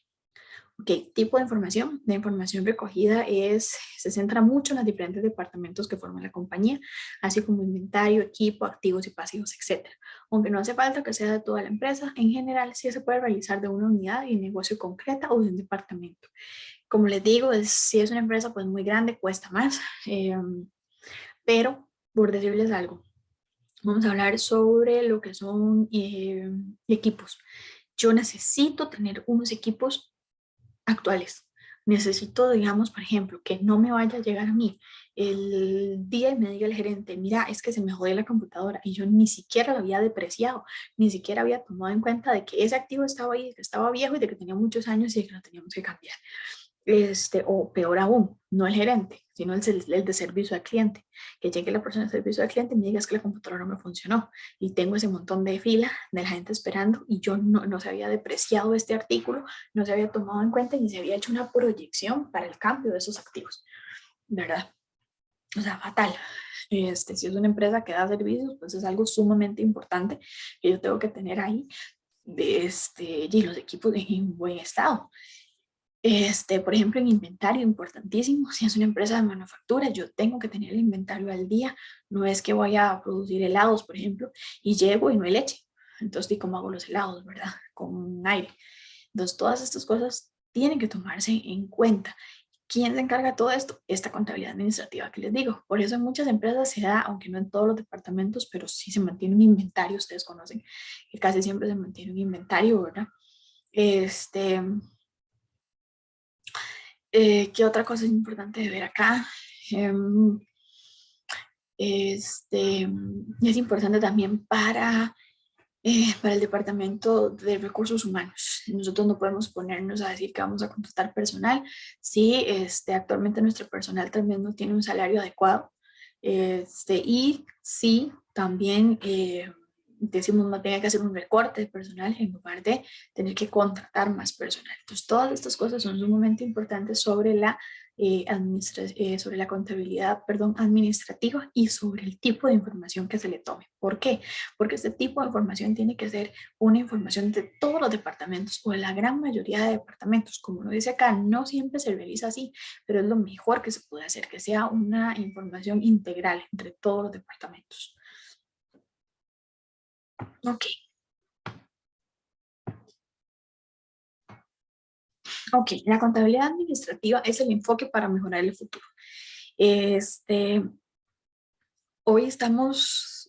¿Qué tipo de información? La información recogida se centra mucho en los diferentes departamentos que forman la compañía, así como inventario, equipo, activos y pasivos, etc. Aunque no hace falta que sea de toda la empresa, en general sí se puede realizar de una unidad y negocio concreta o de un departamento. Como les digo, si es una empresa pues muy grande, cuesta más, pero por decirles algo, vamos a hablar sobre lo que son equipos. Yo necesito tener unos equipos actuales. Necesito, digamos, por ejemplo, que no me vaya a llegar a mí el día y me diga el gerente, mira, es que se me jodió la computadora y yo ni siquiera lo había depreciado, ni siquiera había tomado en cuenta de que ese activo estaba ahí, que estaba viejo y de que tenía muchos años y de que lo teníamos que cambiar. O peor aún, no el gerente, sino el de servicio al cliente, que llegue la persona de servicio al cliente y me diga que la computadora no me funcionó y tengo ese montón de fila de la gente esperando y yo no se había depreciado este artículo, no se había tomado en cuenta ni se había hecho una proyección para el cambio de esos activos, ¿verdad? O sea, fatal. Si es una empresa que da servicios, pues es algo sumamente importante que yo tengo que tener ahí y los equipos en buen estado. Por ejemplo, en inventario, importantísimo. Si es una empresa de manufactura, yo tengo que tener el inventario al día. No es que vaya a producir helados, por ejemplo, y llego y no hay leche. Entonces, ¿cómo hago los helados, verdad? Con aire. Entonces, todas estas cosas tienen que tomarse en cuenta. ¿Quién se encarga de todo esto? Esta contabilidad administrativa que les digo. Por eso en muchas empresas se da, aunque no en todos los departamentos, pero sí se mantiene un inventario. Ustedes conocen que casi siempre se mantiene un inventario, ¿verdad? Este, ¿Qué otra cosa es importante de ver acá? Em, es importante también para el Departamento de Recursos Humanos. Nosotros no podemos ponernos a decir que vamos a contratar personal si actualmente nuestro personal también no tiene un salario adecuado. Y si también decimos no tenga que hacer un recorte de personal en lugar de tener que contratar más personal. Entonces, todas estas cosas son sumamente importantes sobre sobre la contabilidad, perdón, administrativa y sobre el tipo de información que se le tome. ¿Por qué? Porque este tipo de información tiene que ser una información de todos los departamentos o de la gran mayoría de departamentos. Como lo dice acá, no siempre se realiza así, pero es lo mejor que se puede hacer, que sea una información integral entre todos los departamentos. Ok, ok, la contabilidad administrativa es el enfoque para mejorar el futuro. Este, Hoy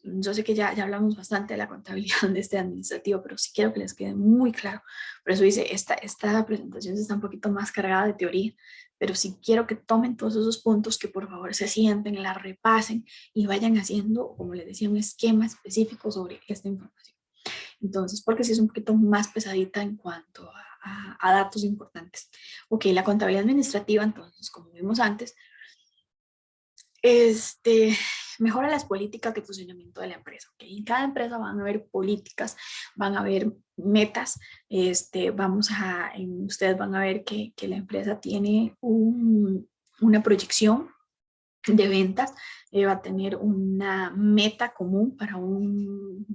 yo sé que ya hablamos bastante de la contabilidad de este administrativo, pero sí quiero que les quede muy claro. Por eso dice, esta presentación está un poquito más cargada de teoría, pero sí quiero que tomen todos esos puntos, que por favor se sienten, la repasen y vayan haciendo, como les decía, un esquema específico sobre esta información. Entonces, porque sí es un poquito más pesadita en cuanto a datos importantes. Ok, la contabilidad administrativa, entonces, como vimos antes, este, mejora las políticas de funcionamiento de la empresa. ¿Okay? En cada empresa van a haber políticas, van a haber metas. Ustedes van a ver que la empresa tiene una proyección de ventas, va a tener una meta común para un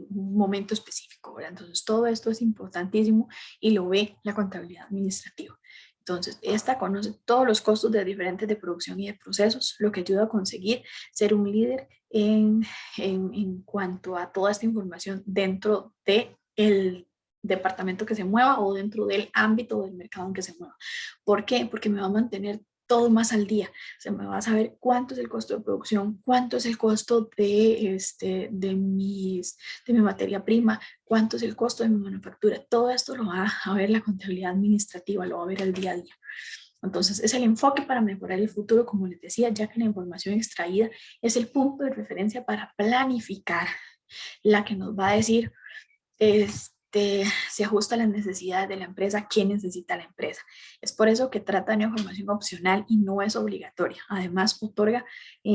momento específico, ¿verdad? Entonces, todo esto es importantísimo y lo ve la contabilidad administrativa. Entonces, esta conoce todos los costos de diferentes de producción y de procesos, lo que ayuda a conseguir ser un líder en cuanto a toda esta información dentro del departamento que se mueva o dentro del ámbito del mercado en que se mueva. ¿Por qué? Porque me va a mantener todo más al día. Se me va a saber cuánto es el costo de producción, cuánto es el costo de mi materia prima, cuánto es el costo de mi manufactura. Todo esto lo va a ver la contabilidad administrativa, lo va a ver al día a día. Entonces, es el enfoque para mejorar el futuro, como les decía, ya que la información extraída es el punto de referencia para planificar, la que nos va a decir se ajusta a las necesidades de la empresa, quién necesita la empresa. Es por eso que trata de una información opcional y no es obligatoria. Además, otorga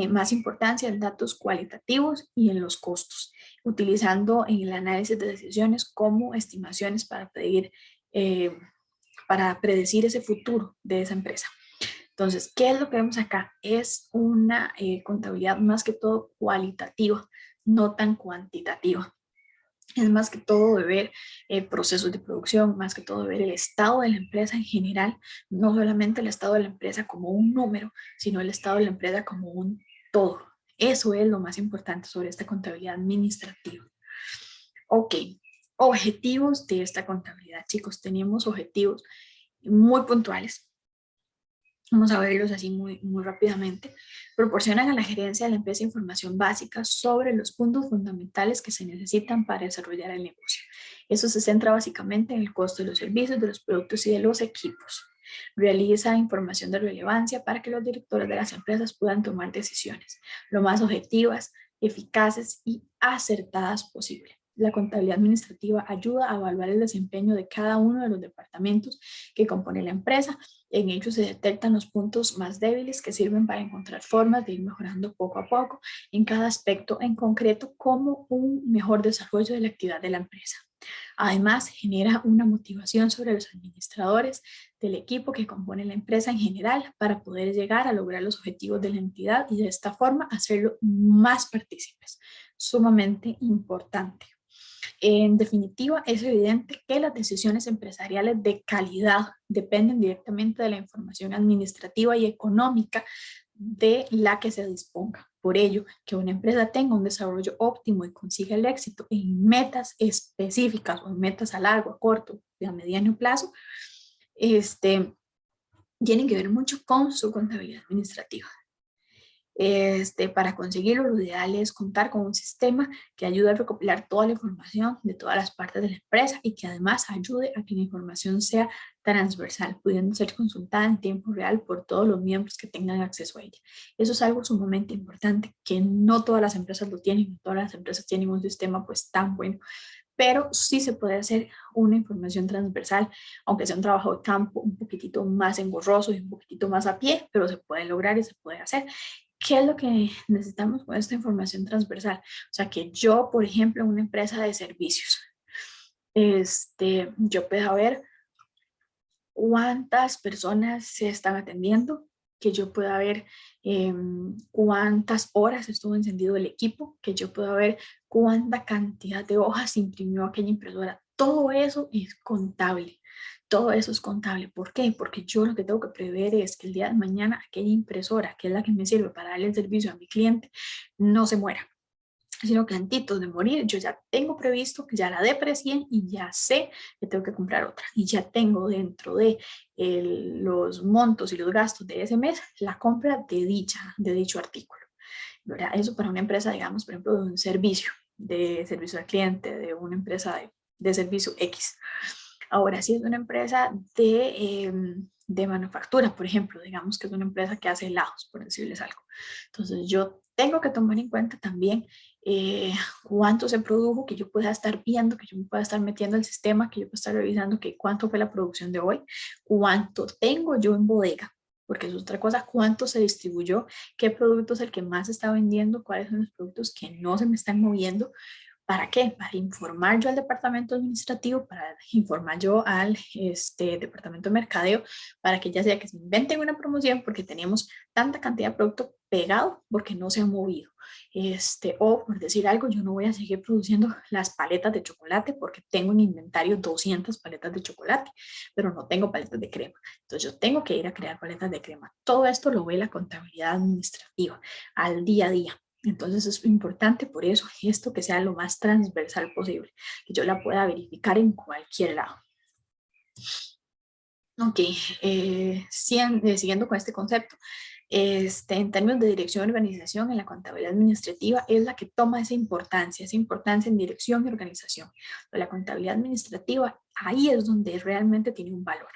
más importancia en datos cualitativos y en los costos, utilizando en el análisis de decisiones como estimaciones eh, para predecir ese futuro de esa empresa. Entonces, ¿qué es lo que vemos acá? Es una contabilidad más que todo cualitativa, no tan cuantitativa. Es más que todo de ver procesos de producción, más que todo de ver el estado de la empresa en general, no solamente el estado de la empresa como un número, sino el estado de la empresa como un todo. Eso es lo más importante sobre esta contabilidad administrativa. Ok, objetivos de esta contabilidad, chicos. Tenemos objetivos muy puntuales. Vamos a verlos así muy rápidamente. Proporcionan a la gerencia de la empresa información básica sobre los puntos fundamentales que se necesitan para desarrollar el negocio. Eso se centra básicamente en el costo de los servicios, de los productos y de los equipos. Realiza información de relevancia para que los directores de las empresas puedan tomar decisiones lo más objetivas, eficaces y acertadas posible. La contabilidad administrativa ayuda a evaluar el desempeño de cada uno de los departamentos que compone la empresa. En ellos se detectan los puntos más débiles que sirven para encontrar formas de ir mejorando poco a poco en cada aspecto en concreto como un mejor desarrollo de la actividad de la empresa. Además, genera una motivación sobre los administradores del equipo que compone la empresa en general para poder llegar a lograr los objetivos de la entidad y de esta forma hacerlo más partícipes. Sumamente importante. En definitiva, es evidente que las decisiones empresariales de calidad dependen directamente de la información administrativa y económica de la que se disponga. Por ello, que una empresa tenga un desarrollo óptimo y consiga el éxito en metas específicas o en metas a largo, a corto y a mediano plazo, tienen que ver mucho con su contabilidad administrativa. Para conseguirlo, lo ideal es contar con un sistema que ayude a recopilar toda la información de todas las partes de la empresa y que además ayude a que la información sea transversal, pudiendo ser consultada en tiempo real por todos los miembros que tengan acceso a ella. Eso es algo sumamente importante, que no todas las empresas lo tienen, no todas las empresas tienen un sistema pues tan bueno, pero sí se puede hacer una información transversal, aunque sea un trabajo de campo un poquitito más engorroso y un poquitito más a pie, pero se puede lograr y se puede hacer. ¿Qué es lo que necesitamos con esta información transversal? O sea, que yo, por ejemplo, en una empresa de servicios, yo pueda ver cuántas personas se están atendiendo, que yo pueda ver cuántas horas estuvo encendido el equipo, que yo pueda ver cuánta cantidad de hojas imprimió aquella impresora. Todo eso es contable. Todo eso es contable. ¿Por qué? Porque yo lo que tengo que prever es que el día de mañana aquella impresora, que es la que me sirve para darle el servicio a mi cliente, no se muera, sino que antes de morir yo ya tengo previsto que ya la deprecié y ya sé que tengo que comprar otra y ya tengo dentro de los montos y los gastos de ese mes la compra de dicho artículo, ¿verdad? Eso para una empresa, digamos, por ejemplo, de servicio al cliente, de una empresa de servicio X. Ahora, si es una empresa de manufactura, por ejemplo, digamos que es una empresa que hace helados, por decirles algo. Entonces, yo tengo que tomar en cuenta también cuánto se produjo, que yo pueda estar viendo, que yo me pueda estar metiendo al sistema, que yo pueda estar revisando que cuánto fue la producción de hoy, cuánto tengo yo en bodega, porque es otra cosa, cuánto se distribuyó, qué producto es el que más se está vendiendo, cuáles son los productos que no se me están moviendo. ¿Para qué? Para informar yo al departamento administrativo, para informar yo al departamento de mercadeo, para que ya sea que se inventen una promoción porque tenemos tanta cantidad de producto pegado porque no se ha movido. O por decir algo, yo no voy a seguir produciendo las paletas de chocolate porque tengo en inventario 200 paletas de chocolate, pero no tengo paletas de crema. Entonces yo tengo que ir a crear paletas de crema. Todo esto lo ve la contabilidad administrativa al día a día. Entonces es importante por eso esto que sea lo más transversal posible, que yo la pueda verificar en cualquier lado. Ok, siguiendo con este concepto, en términos de dirección y organización, en la contabilidad administrativa es la que toma esa importancia en dirección y organización. Pero la contabilidad administrativa, ahí es donde realmente tiene un valor.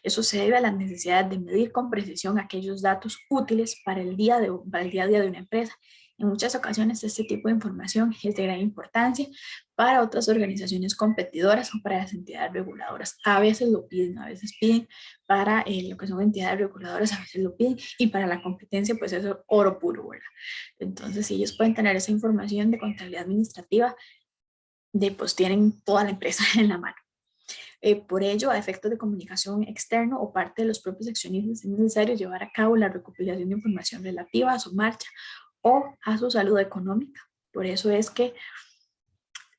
Eso se debe a la necesidad de medir con precisión aquellos datos útiles para para el día a día de una empresa. En muchas ocasiones este tipo de información es de gran importancia para otras organizaciones competidoras o para las entidades reguladoras. A veces lo piden, a veces piden para lo que son entidades reguladoras, a veces lo piden y para la competencia pues es oro puro, ¿verdad? Entonces si ellos pueden tener esa información de contabilidad administrativa, pues tienen toda la empresa en la mano. Por ello, a efectos de comunicación externo o parte de los propios accionistas, es necesario llevar a cabo la recopilación de información relativa a su marcha o a su salud económica. Por eso es que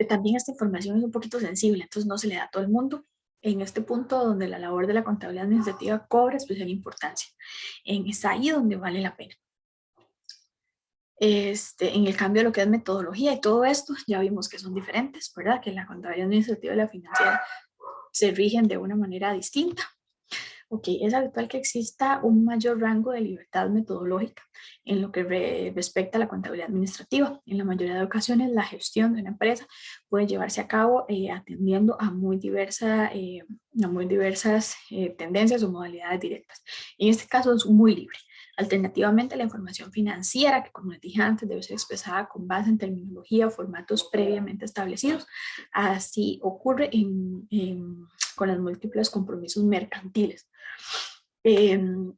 también esta información es un poquito sensible, entonces no se le da a todo el mundo. En este punto donde la labor de la contabilidad administrativa cobra especial importancia. Es ahí donde vale la pena. En el cambio de lo que es metodología y todo esto, ya vimos que son diferentes, ¿verdad? Que la contabilidad administrativa y la financiera se rigen de una manera distinta. Ok, es habitual que exista un mayor rango de libertad metodológica en lo que respecta a la contabilidad administrativa. En la mayoría de ocasiones, la gestión de una empresa puede llevarse a cabo atendiendo a muy diversas tendencias o modalidades directas. En este caso es muy libre. Alternativamente, la información financiera, que como les dije antes, debe ser expresada con base en terminología o formatos previamente establecidos. Así ocurre con los múltiples compromisos mercantiles. En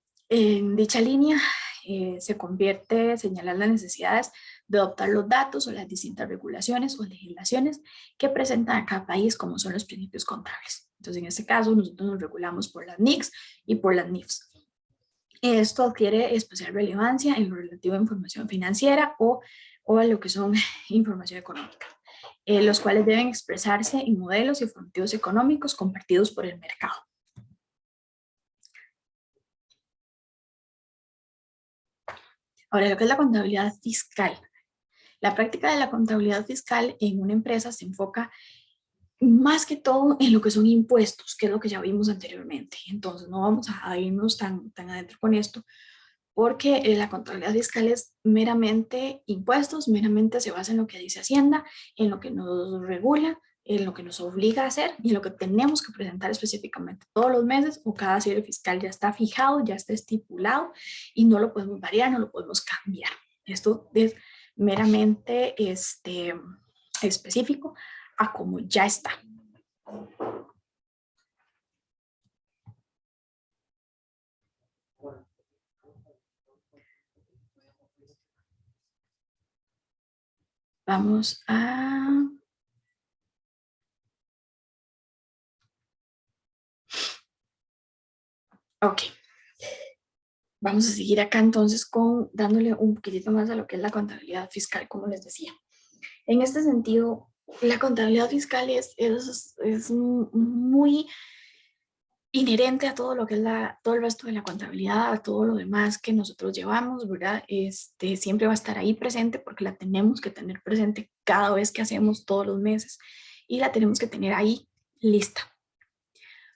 dicha línea se convierte señalar las necesidades de adoptar los datos o las distintas regulaciones o legislaciones que presentan a cada país, como son los principios contables. Entonces, en este caso, nosotros nos regulamos por las NICs y por las NIFs. Esto adquiere especial relevancia en lo relativo a información financiera o a lo que son información económica, los cuales deben expresarse en modelos y formativos económicos compartidos por el mercado. Ahora, lo que es la contabilidad fiscal. La práctica de la contabilidad fiscal en una empresa se enfoca más que todo en lo que son impuestos, que es lo que ya vimos anteriormente. Entonces, no vamos a irnos tan adentro con esto, porque la contabilidad fiscal es meramente impuestos, meramente se basa en lo que dice Hacienda, en lo que nos regula, en lo que nos obliga a hacer y en lo que tenemos que presentar específicamente todos los meses o cada cierre fiscal ya está fijado, ya está estipulado y no lo podemos variar, no lo podemos cambiar. Esto es meramente específico a como ya está. Vamos a... Ok. Vamos a seguir acá entonces con dándole un poquitito más a lo que es la contabilidad fiscal, como les decía. En este sentido, la contabilidad fiscal es muy inherente a todo lo que es todo el resto de la contabilidad, a todo lo demás que nosotros llevamos, ¿verdad? Siempre va a estar ahí presente porque la tenemos que tener presente cada vez que hacemos todos los meses y la tenemos que tener ahí lista.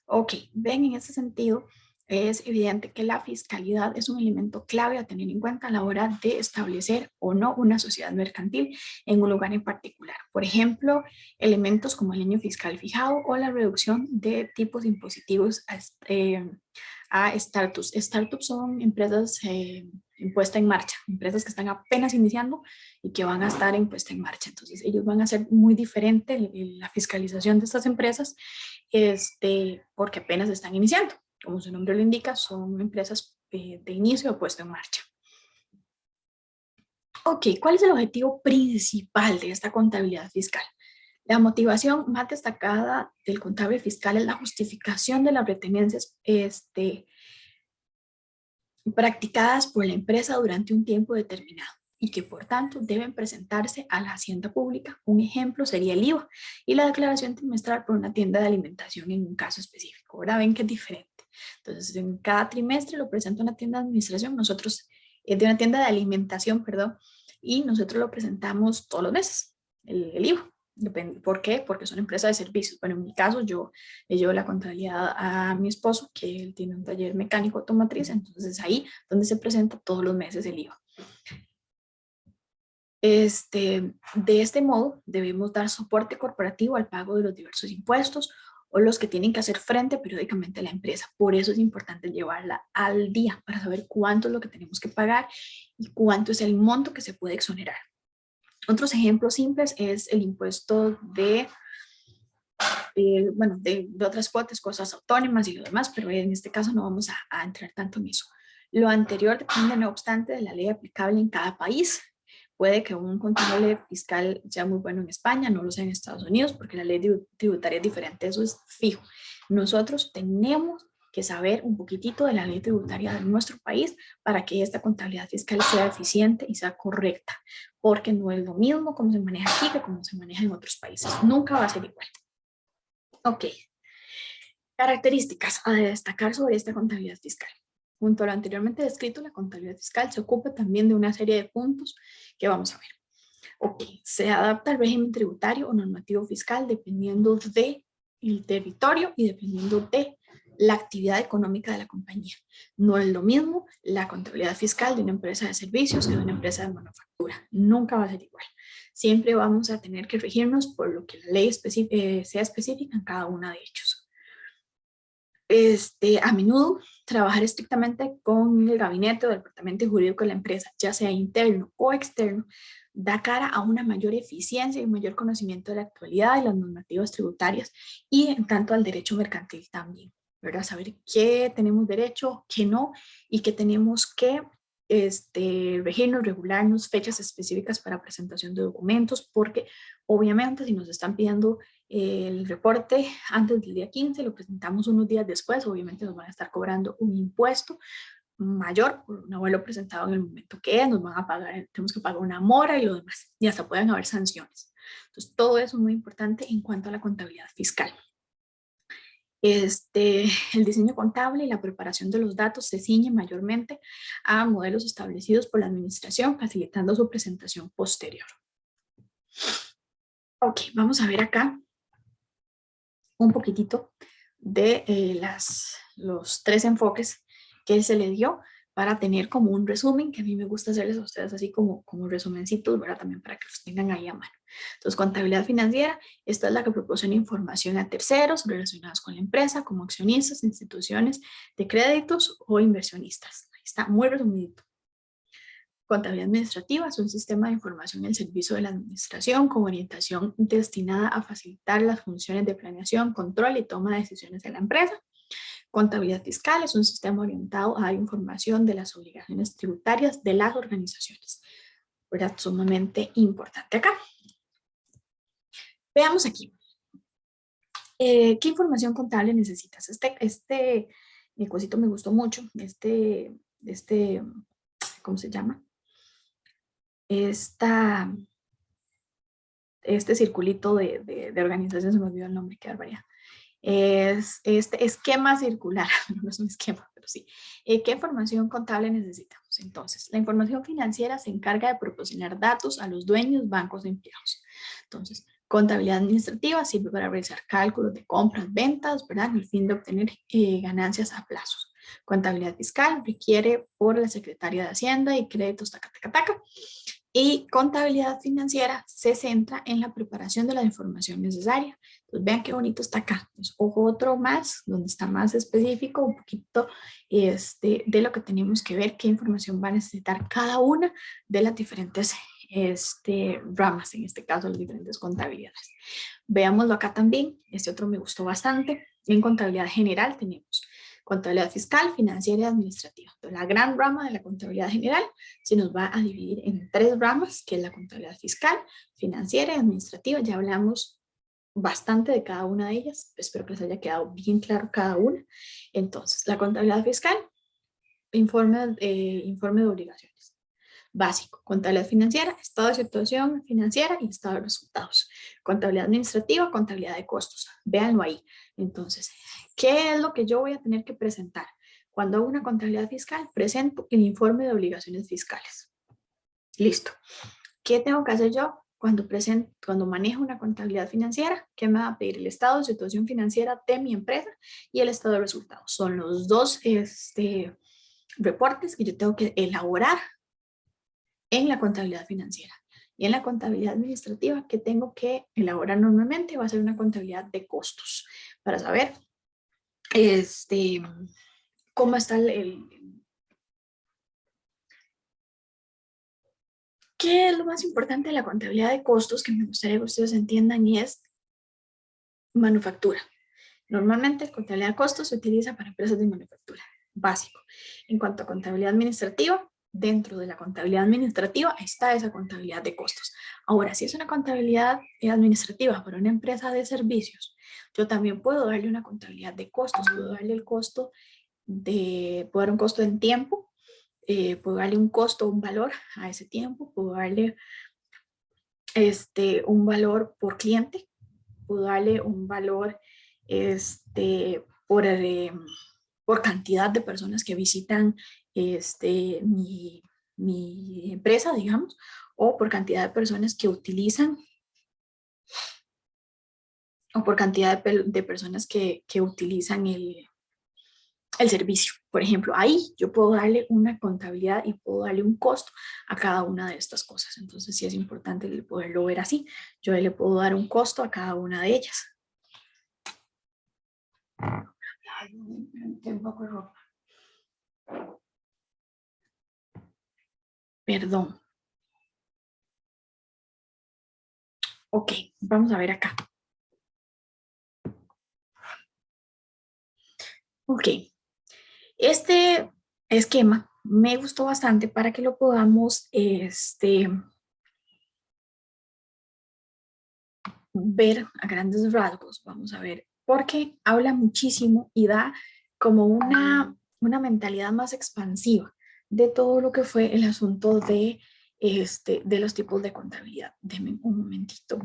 Ok, ven, en ese sentido, es evidente que la fiscalidad es un elemento clave a tener en cuenta a la hora de establecer o no una sociedad mercantil en un lugar en particular. Por ejemplo, elementos como el año fiscal fijado o la reducción de tipos impositivos a startups. Startups son empresas en puesta en marcha, empresas que están apenas iniciando y que van a estar en puesta en marcha. Entonces, ellos van a ser muy diferente la fiscalización de estas empresas porque apenas están iniciando. Como su nombre lo indica, son empresas de inicio o puesta en marcha. Ok, ¿cuál es el objetivo principal de esta contabilidad fiscal? La motivación más destacada del contable fiscal es la justificación de las retenencias practicadas por la empresa durante un tiempo determinado y que por tanto deben presentarse a la hacienda pública. Un ejemplo sería el IVA y la declaración trimestral por una tienda de alimentación en un caso específico. Ahora ven que es diferente. Entonces, en cada trimestre lo presenta una tienda de administración, nosotros, de una tienda de alimentación, perdón, y nosotros lo presentamos todos los meses, el IVA. Depende. ¿Por qué? Porque son empresas de servicios. Bueno, en mi caso, yo le llevo la contabilidad a mi esposo, que él tiene un taller mecánico automotriz, entonces ahí donde se presenta todos los meses el IVA. De este modo, debemos dar soporte corporativo al pago de los diversos impuestos o los que tienen que hacer frente periódicamente a la empresa. Por eso es importante llevarla al día para saber cuánto es lo que tenemos que pagar y cuánto es el monto que se puede exonerar. Otros ejemplos simples es el impuesto de otras cuotas, cosas autónomas y lo demás, pero en este caso no vamos a entrar tanto en eso. Lo anterior depende, no obstante, de la ley aplicable en cada país. Puede que un contable fiscal sea muy bueno en España, no lo sea en Estados Unidos, porque la ley tributaria es diferente, eso es fijo. Nosotros tenemos que saber un poquitito de la ley tributaria de nuestro país para que esta contabilidad fiscal sea eficiente y sea correcta, porque no es lo mismo como se maneja aquí que como se maneja en otros países. Nunca va a ser igual. Ok, características a destacar sobre esta contabilidad fiscal. Junto a lo anteriormente descrito, la contabilidad fiscal se ocupa también de una serie de puntos que vamos a ver. Ok, se adapta al régimen tributario o normativo fiscal dependiendo del territorio y dependiendo de la actividad económica de la compañía. No es lo mismo la contabilidad fiscal de una empresa de servicios que de una empresa de manufactura. Nunca va a ser igual. Siempre vamos a tener que regirnos por lo que la ley sea específica en cada una de ellos. A menudo trabajar estrictamente con el gabinete o departamento jurídico de la empresa, ya sea interno o externo, da cara a una mayor eficiencia y mayor conocimiento de la actualidad y las normativas tributarias y en tanto al derecho mercantil también, ¿verdad? Saber qué tenemos derecho, qué no y qué tenemos que regirnos, regularnos, fechas específicas para presentación de documentos, porque obviamente si nos están pidiendo el reporte antes del día 15, lo presentamos unos días después, obviamente nos van a estar cobrando un impuesto mayor por no haberlo presentado en el momento que es, nos van a pagar, tenemos que pagar una mora y lo demás, y hasta pueden haber sanciones. Entonces, todo eso es muy importante en cuanto a la contabilidad fiscal. El diseño contable y la preparación de los datos se ciñe mayormente a modelos establecidos por la administración, facilitando su presentación posterior. Ok, vamos a ver acá un poquitito de los tres enfoques que se le dio para tener como un resumen, que a mí me gusta hacerles a ustedes así como resumencitos, ¿verdad? También para que los tengan ahí a mano. Entonces, contabilidad financiera, esta es la que proporciona información a terceros relacionados con la empresa, como accionistas, instituciones de créditos o inversionistas. Ahí está, muy resumidito. Contabilidad administrativa es un sistema de información al servicio de la administración con orientación destinada a facilitar las funciones de planeación, control y toma de decisiones de la empresa. Contabilidad fiscal es un sistema orientado a dar información de las obligaciones tributarias de las organizaciones. ¿Verdad? Sumamente importante acá. Veamos aquí. ¿Qué información contable necesitas? Este cosito me gustó mucho. ¿Cómo se llama? Este circulito de organización, se me olvidó el nombre, qué barbaridad. Es este esquema circular, no es un esquema, pero sí. ¿Qué información contable necesitamos? Entonces, la información financiera se encarga de proporcionar datos a los dueños, bancos e empleados. Entonces, contabilidad administrativa sirve para realizar cálculos de compras, ventas, ¿verdad? Con el fin de obtener ganancias a plazos. Contabilidad fiscal requiere por la Secretaría de Hacienda y créditos, taca, taca, taca. Y contabilidad financiera se centra en la preparación de la información necesaria. Entonces, vean qué bonito está acá. Pues, ojo, otro más, donde está más específico, un poquito de lo que tenemos que ver, qué información va a necesitar cada una de las diferentes ramas, en este caso, las diferentes contabilidades. Veámoslo acá también. Este otro me gustó bastante. En contabilidad general tenemos contabilidad fiscal, financiera y administrativa. Entonces, la gran rama de la contabilidad general se nos va a dividir en 3 ramas, que es la contabilidad fiscal, financiera y administrativa. Ya hablamos bastante de cada una de ellas. Espero que les haya quedado bien claro cada una. Entonces, la contabilidad fiscal, informe de obligaciones. Básico, contabilidad financiera, estado de situación financiera y estado de resultados. Contabilidad administrativa, contabilidad de costos. Véanlo ahí. Entonces, ¿qué es lo que yo voy a tener que presentar? Cuando hago una contabilidad fiscal, presento el informe de obligaciones fiscales. Listo. ¿Qué tengo que hacer yo cuando manejo una contabilidad financiera? ¿Qué me va a pedir? El estado de situación financiera de mi empresa y el estado de resultados. Son los dos reportes que yo tengo que elaborar en la contabilidad financiera. Y en la contabilidad administrativa que tengo que elaborar normalmente va a ser una contabilidad de costos para saber cómo está ¿qué es lo más importante de la contabilidad de costos que me gustaría que ustedes entiendan? Y es manufactura. Normalmente la contabilidad de costos se utiliza para empresas de manufactura, básico. En cuanto a contabilidad administrativa, dentro de la contabilidad administrativa está esa contabilidad de costos. Ahora, si es una contabilidad administrativa para una empresa de servicios, yo también puedo darle una contabilidad de costos, puedo darle el costo puedo dar un costo en tiempo, puedo darle un costo, un valor a ese tiempo, puedo darle un valor por cliente, puedo darle un valor por cantidad de personas que visitan mi empresa, digamos, o por cantidad de personas que utilizan, o por cantidad de personas que utilizan el servicio. Por ejemplo, ahí yo puedo darle una contabilidad y puedo darle un costo a cada una de estas cosas. Entonces, sí es importante poderlo ver así. Yo le puedo dar un costo a cada una de ellas. Ay, un poco de ropa. Perdón. Ok, vamos a ver acá. Ok, este esquema me gustó bastante para que lo podamos ver a grandes rasgos. Vamos a ver, porque habla muchísimo y da como una mentalidad más expansiva de todo lo que fue el asunto de los tipos de contabilidad. Denme un momentito,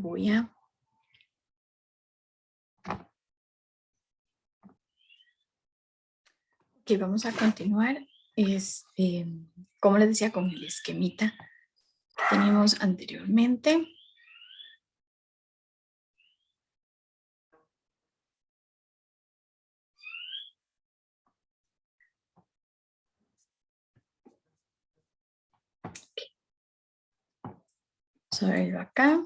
Ok, vamos a continuar. Como les decía, con el esquemita que teníamos anteriormente. Vamos a verlo acá.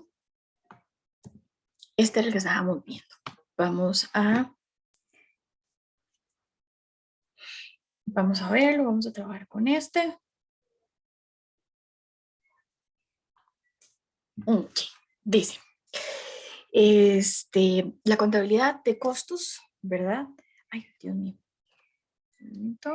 Este es el que estábamos viendo. Vamos a verlo, vamos a trabajar con este. Ok, dice, la contabilidad de costos, ¿verdad? Ay, Dios mío. Un momento.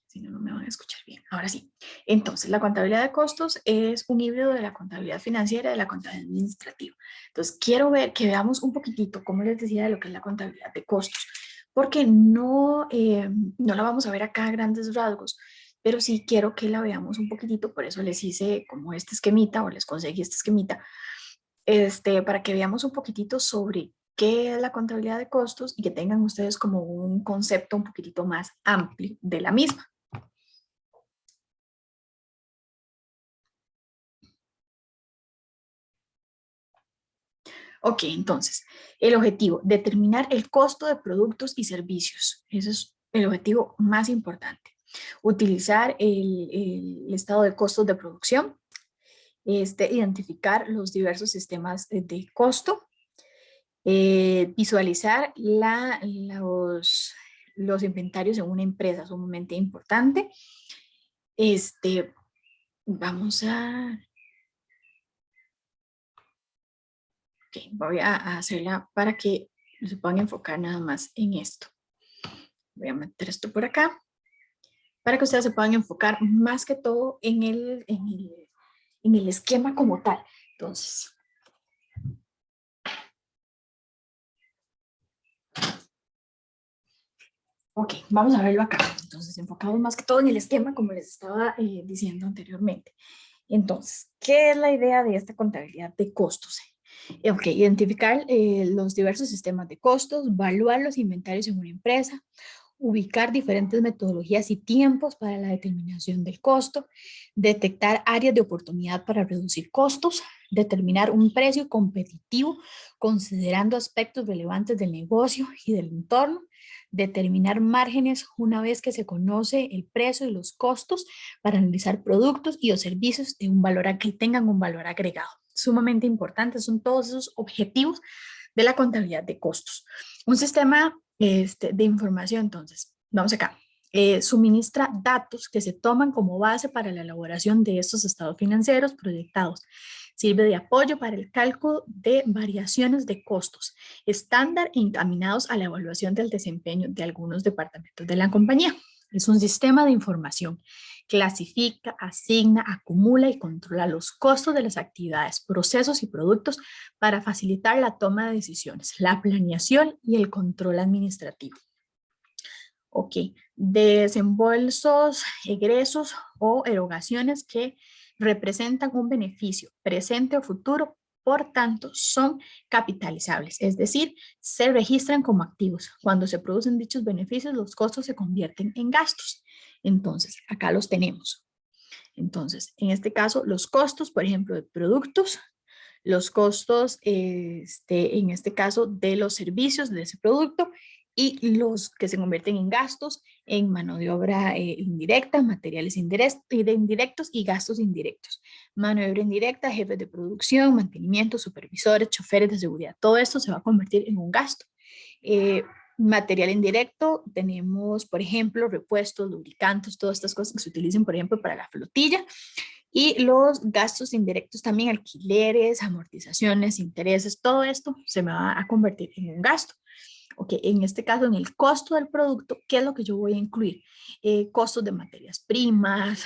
Si no, no me van a escuchar bien. Ahora sí. Entonces, la contabilidad de costos es un híbrido de la contabilidad financiera y de la contabilidad administrativa. Entonces, quiero ver que veamos un poquitito, como les decía, de lo que es la contabilidad de costos, porque no la vamos a ver acá a grandes rasgos, pero sí quiero que la veamos un poquitito, por eso les hice como este esquemita o les conseguí este esquemita, para que veamos un poquitito sobre qué es la contabilidad de costos y que tengan ustedes como un concepto un poquitito más amplio de la misma. Ok, entonces, el objetivo, determinar el costo de productos y servicios. Ese es el objetivo más importante. Utilizar el estado de costos de producción, identificar los diversos sistemas de costo, visualizar los inventarios en una empresa, sumamente importante. Vamos a... Ok, voy a hacerla para que se puedan enfocar nada más en esto. Voy a meter esto por acá para que ustedes se puedan enfocar más que todo en el esquema como tal. Entonces, ok, vamos a verlo acá. Entonces, enfocamos más que todo en el esquema como les estaba diciendo anteriormente. Entonces, ¿qué es la idea de esta contabilidad de costos? Ok, identificar los diversos sistemas de costos, evaluar los inventarios en una empresa, ubicar diferentes metodologías y tiempos para la determinación del costo, detectar áreas de oportunidad para reducir costos, determinar un precio competitivo considerando aspectos relevantes del negocio y del entorno, determinar márgenes una vez que se conoce el precio y los costos para analizar productos y o servicios de un valor que tengan un valor agregado. Sumamente importantes son todos esos objetivos de la contabilidad de costos. Un sistema de información, entonces, vamos acá, suministra datos que se toman como base para la elaboración de estos estados financieros proyectados. Sirve de apoyo para el cálculo de variaciones de costos estándar encaminados a la evaluación del desempeño de algunos departamentos de la compañía. Es un sistema de información. Clasifica, asigna, acumula y controla los costos de las actividades, procesos y productos para facilitar la toma de decisiones, la planeación y el control administrativo. Ok, desembolsos, egresos o erogaciones que representan un beneficio presente o futuro, por tanto, son capitalizables, es decir, se registran como activos. Cuando se producen dichos beneficios, los costos se convierten en gastos. Entonces, acá los tenemos. Entonces, en este caso, los costos, por ejemplo, de productos, los costos, en este caso, de los servicios de ese producto y los que se convierten en gastos en mano de obra indirecta, materiales indirectos y gastos indirectos. Mano de obra indirecta, jefes de producción, mantenimiento, supervisores, choferes de seguridad. Todo esto se va a convertir en un gasto. Material indirecto, tenemos, por ejemplo, repuestos, lubricantes, todas estas cosas que se utilicen, por ejemplo, para la flotilla. Y los gastos indirectos también, alquileres, amortizaciones, intereses, todo esto se me va a convertir en un gasto. Ok, en este caso, en el costo del producto, ¿qué es lo que yo voy a incluir? Costos de materias primas,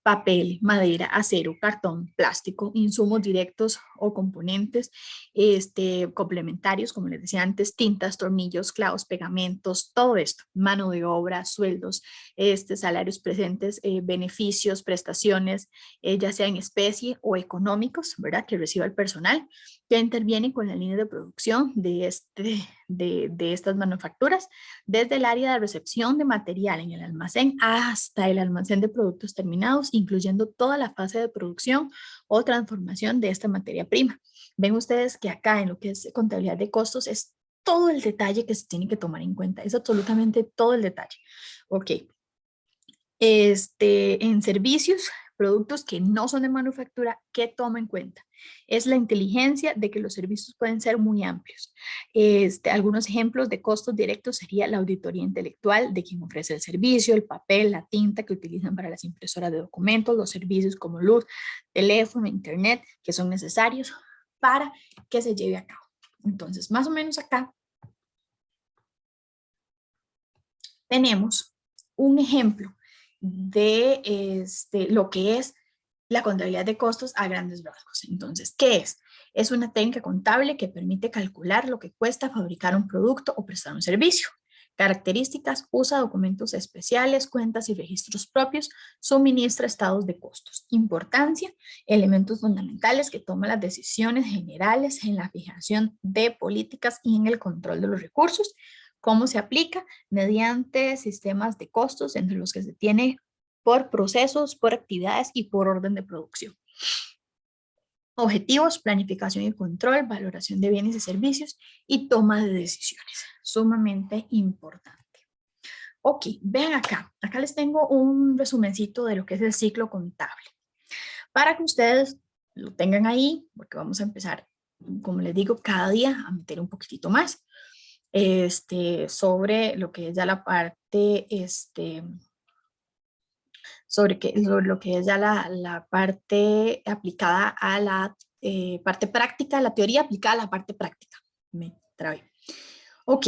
papel, madera, acero, cartón, plástico, insumos directos o componentes complementarios, como les decía antes, tintas, tornillos, clavos, pegamentos, todo esto, mano de obra, sueldos, salarios presentes, beneficios, prestaciones, ya sea en especie o económicos, ¿verdad? Que reciba el personal, que intervienen con la línea de producción de estas manufacturas, desde el área de recepción de material en el almacén hasta el almacén de productos terminados, incluyendo toda la fase de producción o transformación de esta materia prima. Ven ustedes que acá en lo que es contabilidad de costos es todo el detalle que se tiene que tomar en cuenta, es absolutamente todo el detalle. Ok. En servicios, productos que no son de manufactura, ¿qué toma en cuenta? Es la inteligencia de que los servicios pueden ser muy amplios. Algunos ejemplos de costos directos sería la auditoría intelectual de quien ofrece el servicio, el papel, la tinta que utilizan para las impresoras de documentos, los servicios como luz, teléfono, internet, que son necesarios para que se lleve a cabo. Entonces, más o menos acá tenemos un ejemplo de lo que es la contabilidad de costos a grandes rasgos. Entonces, ¿qué es? Es una técnica contable que permite calcular lo que cuesta fabricar un producto o prestar un servicio. Características: usa documentos especiales, cuentas y registros propios, suministra estados de costos. Importancia: elementos fundamentales que toman las decisiones generales en la fijación de políticas y en el control de los recursos. ¿Cómo se aplica? Mediante sistemas de costos entre los que se tiene por procesos, por actividades y por orden de producción. Objetivos: planificación y control, valoración de bienes y servicios y toma de decisiones. Sumamente importante. Ok, vean acá. Acá les tengo un resumencito de lo que es el ciclo contable. Para que ustedes lo tengan ahí, porque vamos a empezar, como les digo, cada día a meter un poquitito más sobre lo que es ya la parte, sobre lo que es ya la parte aplicada a la parte práctica, la teoría aplicada a la parte práctica. Me trabé. Ok,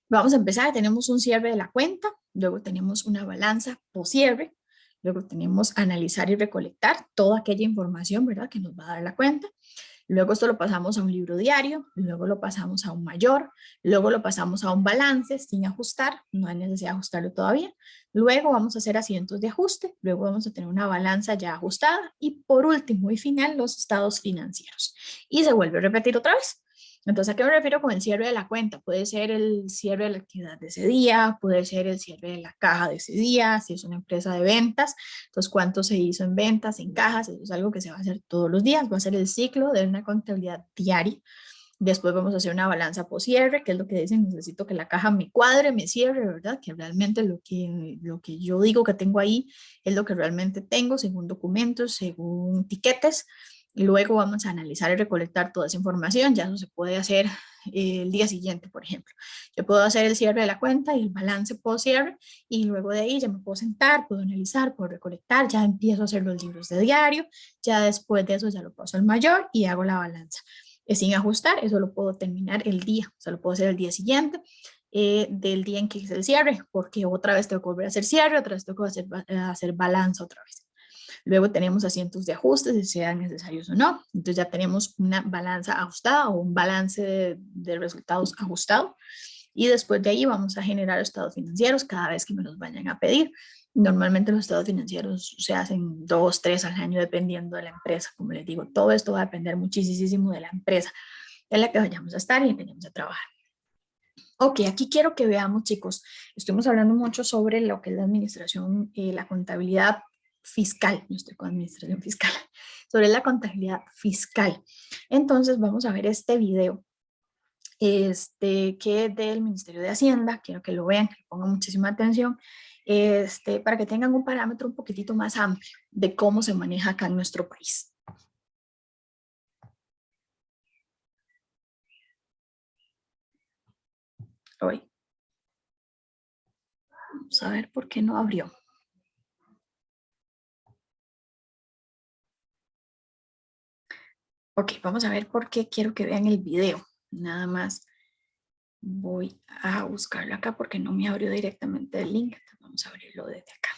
vamos a empezar. Tenemos un cierre de la cuenta, luego tenemos una balanza post cierre, luego tenemos analizar y recolectar toda aquella información, ¿verdad?, que nos va a dar la cuenta. Luego esto lo pasamos a un libro diario, luego lo pasamos a un mayor, luego lo pasamos a un balance sin ajustar, no hay necesidad de ajustarlo todavía. Luego vamos a hacer asientos de ajuste, luego vamos a tener una balanza ya ajustada y por último y final los estados financieros. Y se vuelve a repetir otra vez. Entonces, ¿a qué me refiero con el cierre de la cuenta? Puede ser el cierre de la actividad de ese día, puede ser el cierre de la caja de ese día, si es una empresa de ventas, entonces cuánto se hizo en ventas, en cajas, eso es algo que se va a hacer todos los días, va a ser el ciclo de una contabilidad diaria. Después vamos a hacer una balanza post cierre, que es lo que dicen, necesito que la caja me cuadre, me cierre, ¿verdad? Que realmente lo que yo digo que tengo ahí es lo que realmente tengo, según documentos, según tiquetes. Luego vamos a analizar y recolectar toda esa información, ya eso se puede hacer el día siguiente, por ejemplo. Yo puedo hacer el cierre de la cuenta y el balance post cierre y luego de ahí ya me puedo sentar, puedo analizar, puedo recolectar, ya empiezo a hacer los libros de diario, ya después de eso ya lo paso al mayor y hago la balanza. Sin ajustar, eso lo puedo terminar el día, o sea, lo puedo hacer el día siguiente, del día en que hice el cierre, porque otra vez tengo que volver a hacer cierre, otra vez tengo que hacer balanza otra vez. Luego tenemos asientos de ajuste, si sean necesarios o no. Entonces ya tenemos una balanza ajustada o un balance de resultados ajustado. Y después de ahí vamos a generar estados financieros cada vez que me los vayan a pedir. Normalmente los estados financieros se hacen 2, 3 al año dependiendo de la empresa. Como les digo, todo esto va a depender muchísimo de la empresa en la que vayamos a estar y en la que vayamos a trabajar. Ok, aquí quiero que veamos, chicos, estuvimos hablando mucho sobre lo que es la administración, la contabilidad fiscal, yo estoy con administración fiscal, sobre la contabilidad fiscal. Entonces vamos a ver este video, que es del Ministerio de Hacienda, quiero que lo vean, que le pongan muchísima atención, para que tengan un parámetro un poquitito más amplio de cómo se maneja acá en nuestro país. Hoy. Vamos a ver por qué no abrió. Ok, vamos a ver por qué quiero que vean el video. Nada más voy a buscarlo acá porque no me abrió directamente el link. Entonces vamos a abrirlo desde acá.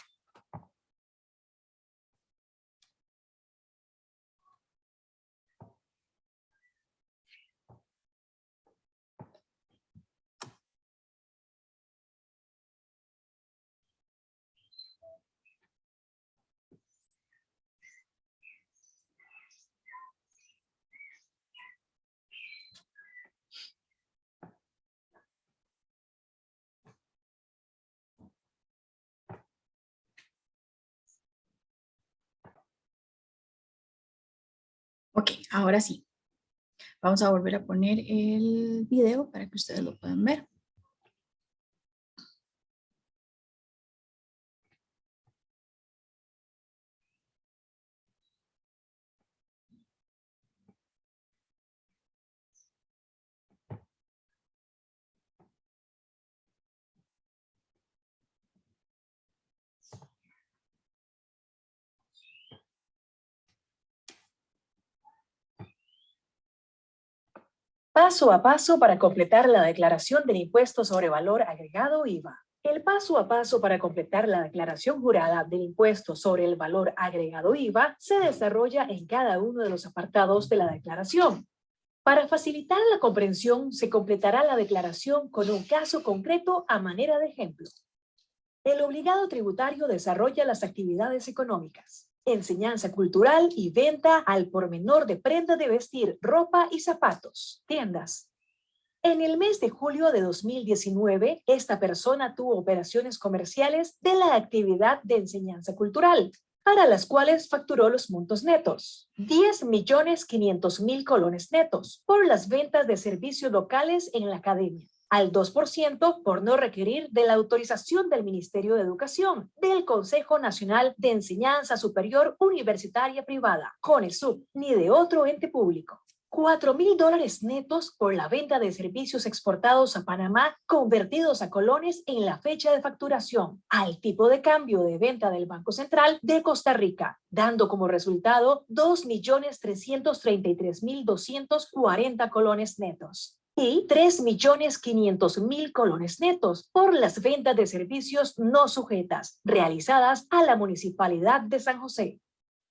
Ok, ahora sí. Vamos a volver a poner el video para que ustedes lo puedan ver. Paso a paso para completar la declaración del impuesto sobre valor agregado IVA. El paso a paso para completar la declaración jurada del impuesto sobre el valor agregado IVA se desarrolla en cada uno de los apartados de la declaración. Para facilitar la comprensión, se completará la declaración con un caso concreto a manera de ejemplo. El obligado tributario desarrolla las actividades económicas, enseñanza cultural y venta al por menor de prenda de vestir, ropa y zapatos, tiendas. En el mes de julio de 2019, esta persona tuvo operaciones comerciales de la actividad de enseñanza cultural, para las cuales facturó los montos netos, 10.500.000 colones netos, por las ventas de servicios locales en la academia, al 2% por no requerir de la autorización del Ministerio de Educación, del Consejo Nacional de Enseñanza Superior Universitaria Privada, CONESUB, ni de otro ente público. $4.000 netos por la venta de servicios exportados a Panamá convertidos a colones en la fecha de facturación al tipo de cambio de venta del Banco Central de Costa Rica, dando como resultado 2.333.240 colones netos y 3.500.000 colones netos por las ventas de servicios no sujetas realizadas a la Municipalidad de San José.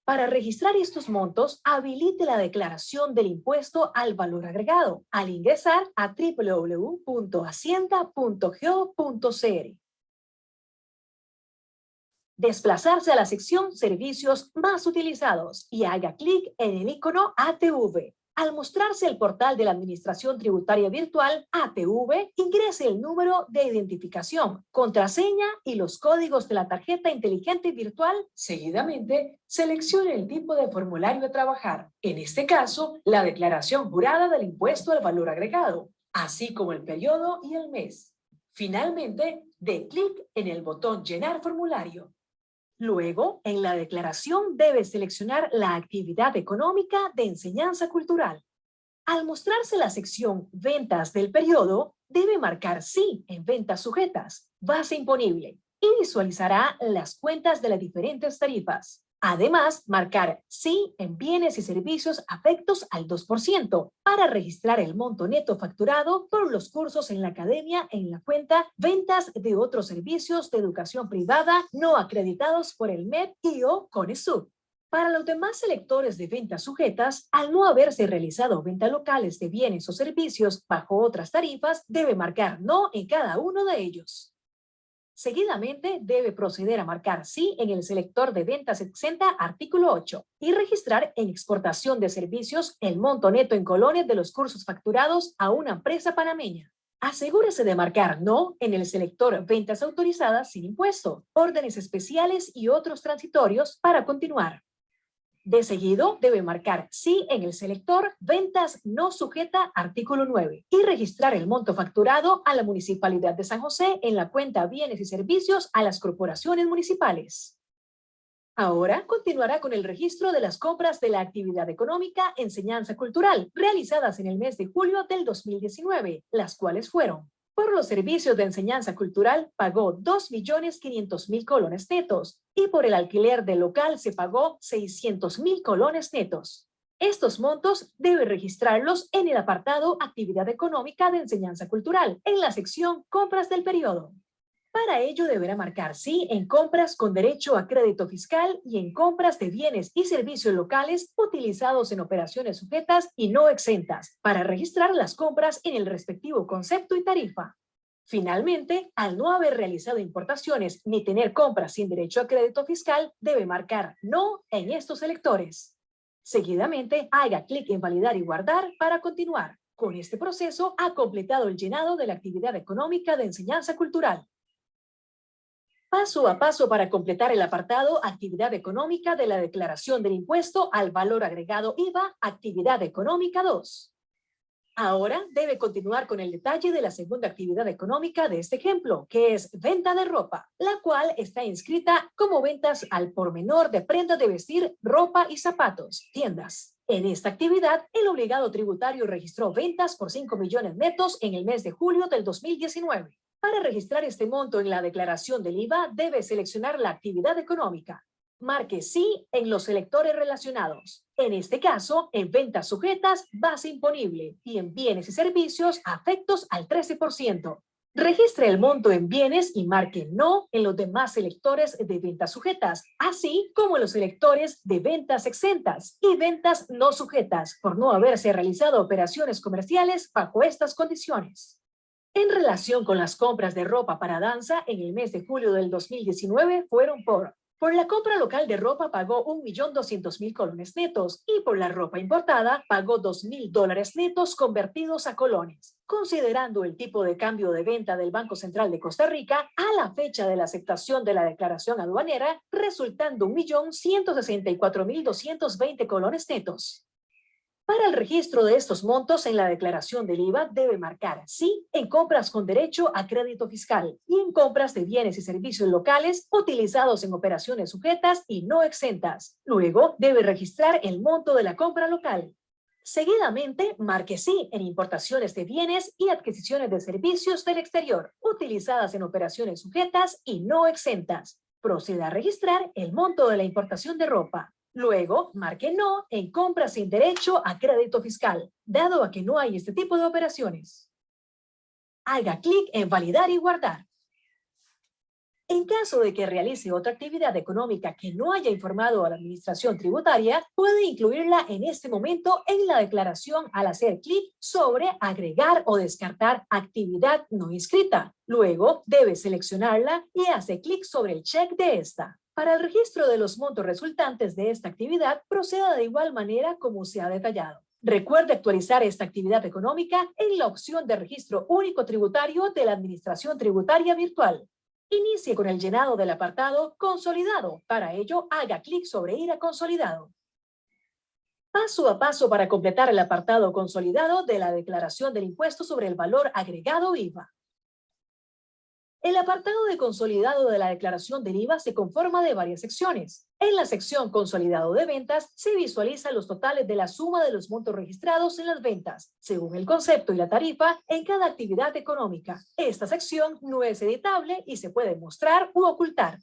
Para registrar estos montos, habilite la declaración del impuesto al valor agregado al ingresar a www.hacienda.go.cr. Desplazarse a la sección Servicios más utilizados y haga clic en el icono ATV. Al mostrarse el portal de la Administración Tributaria Virtual, ATV, ingrese el número de identificación, contraseña y los códigos de la tarjeta inteligente virtual. Seguidamente, seleccione el tipo de formulario a trabajar, en este caso, la declaración jurada del impuesto al valor agregado, así como el periodo y el mes. Finalmente, dé clic en el botón Llenar formulario. Luego, en la declaración debe seleccionar la actividad económica de enseñanza cultural. Al mostrarse la sección Ventas del periodo, debe marcar Sí en ventas sujetas, base imponible, y visualizará las cuentas de las diferentes tarifas. Además, marcar Sí en bienes y servicios afectos al 2% para registrar el monto neto facturado por los cursos en la academia en la cuenta Ventas de otros servicios de educación privada no acreditados por el MEP y o CONESUB. Para los demás selectores de ventas sujetas, al no haberse realizado ventas locales de bienes o servicios bajo otras tarifas, debe marcar No en cada uno de ellos. Seguidamente, debe proceder a marcar Sí en el selector de ventas exenta artículo 8 y registrar en exportación de servicios el monto neto en colones de los cursos facturados a una empresa panameña. Asegúrese de marcar No en el selector Ventas autorizadas sin impuesto, órdenes especiales y otros transitorios para continuar. De seguido, debe marcar Sí en el selector Ventas no sujeta artículo 9 y registrar el monto facturado a la Municipalidad de San José en la cuenta Bienes y Servicios a las corporaciones municipales. Ahora continuará con el registro de las compras de la actividad económica Enseñanza Cultural realizadas en el mes de julio del 2019, las cuales fueron: por los servicios de enseñanza cultural pagó 2.500.000 colones netos y por el alquiler del local se pagó 600.000 colones netos. Estos montos debe registrarlos en el apartado Actividad Económica de Enseñanza Cultural, en la sección Compras del periodo. Para ello deberá marcar Sí en compras con derecho a crédito fiscal y en compras de bienes y servicios locales utilizados en operaciones sujetas y no exentas, para registrar las compras en el respectivo concepto y tarifa. Finalmente, al no haber realizado importaciones ni tener compras sin derecho a crédito fiscal, debe marcar No en estos selectores. Seguidamente, haga clic en Validar y Guardar para continuar. Con este proceso, ha completado el llenado de la actividad económica de enseñanza cultural. Paso a paso para completar el apartado Actividad Económica de la Declaración del Impuesto al Valor Agregado IVA, Actividad Económica 2. Ahora debe continuar con el detalle de la segunda actividad económica de este ejemplo, que es venta de ropa, la cual está inscrita como ventas al por menor de prendas de vestir, ropa y zapatos, tiendas. En esta actividad, el obligado tributario registró ventas por 5 millones netos en el mes de julio del 2019. Para registrar este monto en la declaración del IVA, debe seleccionar la actividad económica. marque sí en los selectores relacionados. En este caso, en ventas sujetas, base imponible y en bienes y servicios afectos al 13%. Registre el monto en bienes y marque no en los demás selectores de ventas sujetas, así como en los selectores de ventas exentas y ventas no sujetas, por no haberse realizado operaciones comerciales bajo estas condiciones. En relación con las compras de ropa para danza en el mes de julio del 2019 fueron por la compra local de ropa pagó 1.200.000 colones netos y por la ropa importada pagó $2.000 netos convertidos a colones. Considerando el tipo de cambio de venta del Banco Central de Costa Rica a la fecha de la aceptación de la declaración aduanera, resultando 1.164.220 colones netos. Para el registro de estos montos en la declaración del IVA debe marcar sí en compras con derecho a crédito fiscal y en compras de bienes y servicios locales utilizados en operaciones sujetas y no exentas. Luego debe registrar el monto de la compra local. Seguidamente, marque sí en importaciones de bienes y adquisiciones de servicios del exterior utilizadas en operaciones sujetas y no exentas. Proceda a registrar el monto de la importación de ropa. Luego, marque no en compras sin derecho a crédito fiscal, dado a que no hay este tipo de operaciones. Haga clic en validar y guardar. En caso de que realice otra actividad económica que no haya informado a la Administración Tributaria, puede incluirla en este momento en la declaración al hacer clic sobre agregar o descartar actividad no inscrita. Luego, debe seleccionarla y hace clic sobre el check de esta. Para el registro de los montos resultantes de esta actividad, proceda de igual manera como se ha detallado. Recuerde actualizar esta actividad económica en la opción de registro único tributario de la Administración Tributaria Virtual. Inicie con el llenado del apartado Consolidado. Para ello, haga clic sobre Ir a Consolidado. Paso a paso para completar el apartado Consolidado de la Declaración del Impuesto sobre el Valor Agregado IVA. El apartado de consolidado de la declaración del IVA se conforma de varias secciones. En la sección Consolidado de ventas se visualizan los totales de la suma de los montos registrados en las ventas, según el concepto y la tarifa en cada actividad económica. Esta sección no es editable y se puede mostrar u ocultar.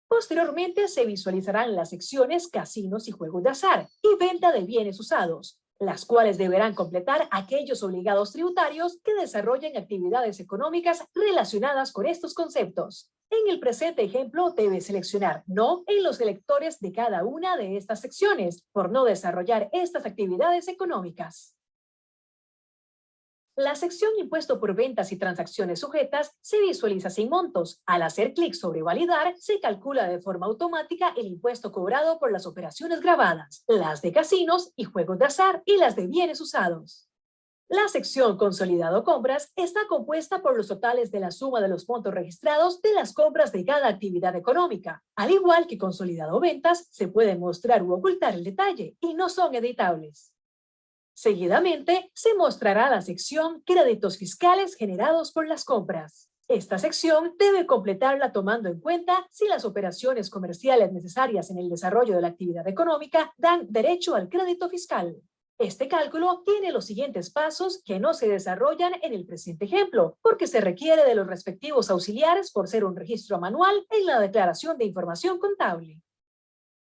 Posteriormente se visualizarán las secciones Casinos y Juegos de Azar y Venta de Bienes Usados, las cuales deberán completar aquellos obligados tributarios que desarrollen actividades económicas relacionadas con estos conceptos. En el presente ejemplo debe seleccionar no en los selectores de cada una de estas secciones por no desarrollar estas actividades económicas. La sección Impuesto por ventas y transacciones sujetas se visualiza sin montos. Al hacer clic sobre validar, se calcula de forma automática el impuesto cobrado por las operaciones grabadas, las de casinos y juegos de azar y las de bienes usados. La sección Consolidado Compras está compuesta por los totales de la suma de los montos registrados de las compras de cada actividad económica. Al igual que Consolidado Ventas, se puede mostrar u ocultar el detalle y no son editables. Seguidamente, se mostrará la sección Créditos fiscales generados por las compras. Esta sección debe completarla tomando en cuenta si las operaciones comerciales necesarias en el desarrollo de la actividad económica dan derecho al crédito fiscal. Este cálculo tiene los siguientes pasos que no se desarrollan en el presente ejemplo, porque se requiere de los respectivos auxiliares por ser un registro manual en la declaración de información contable.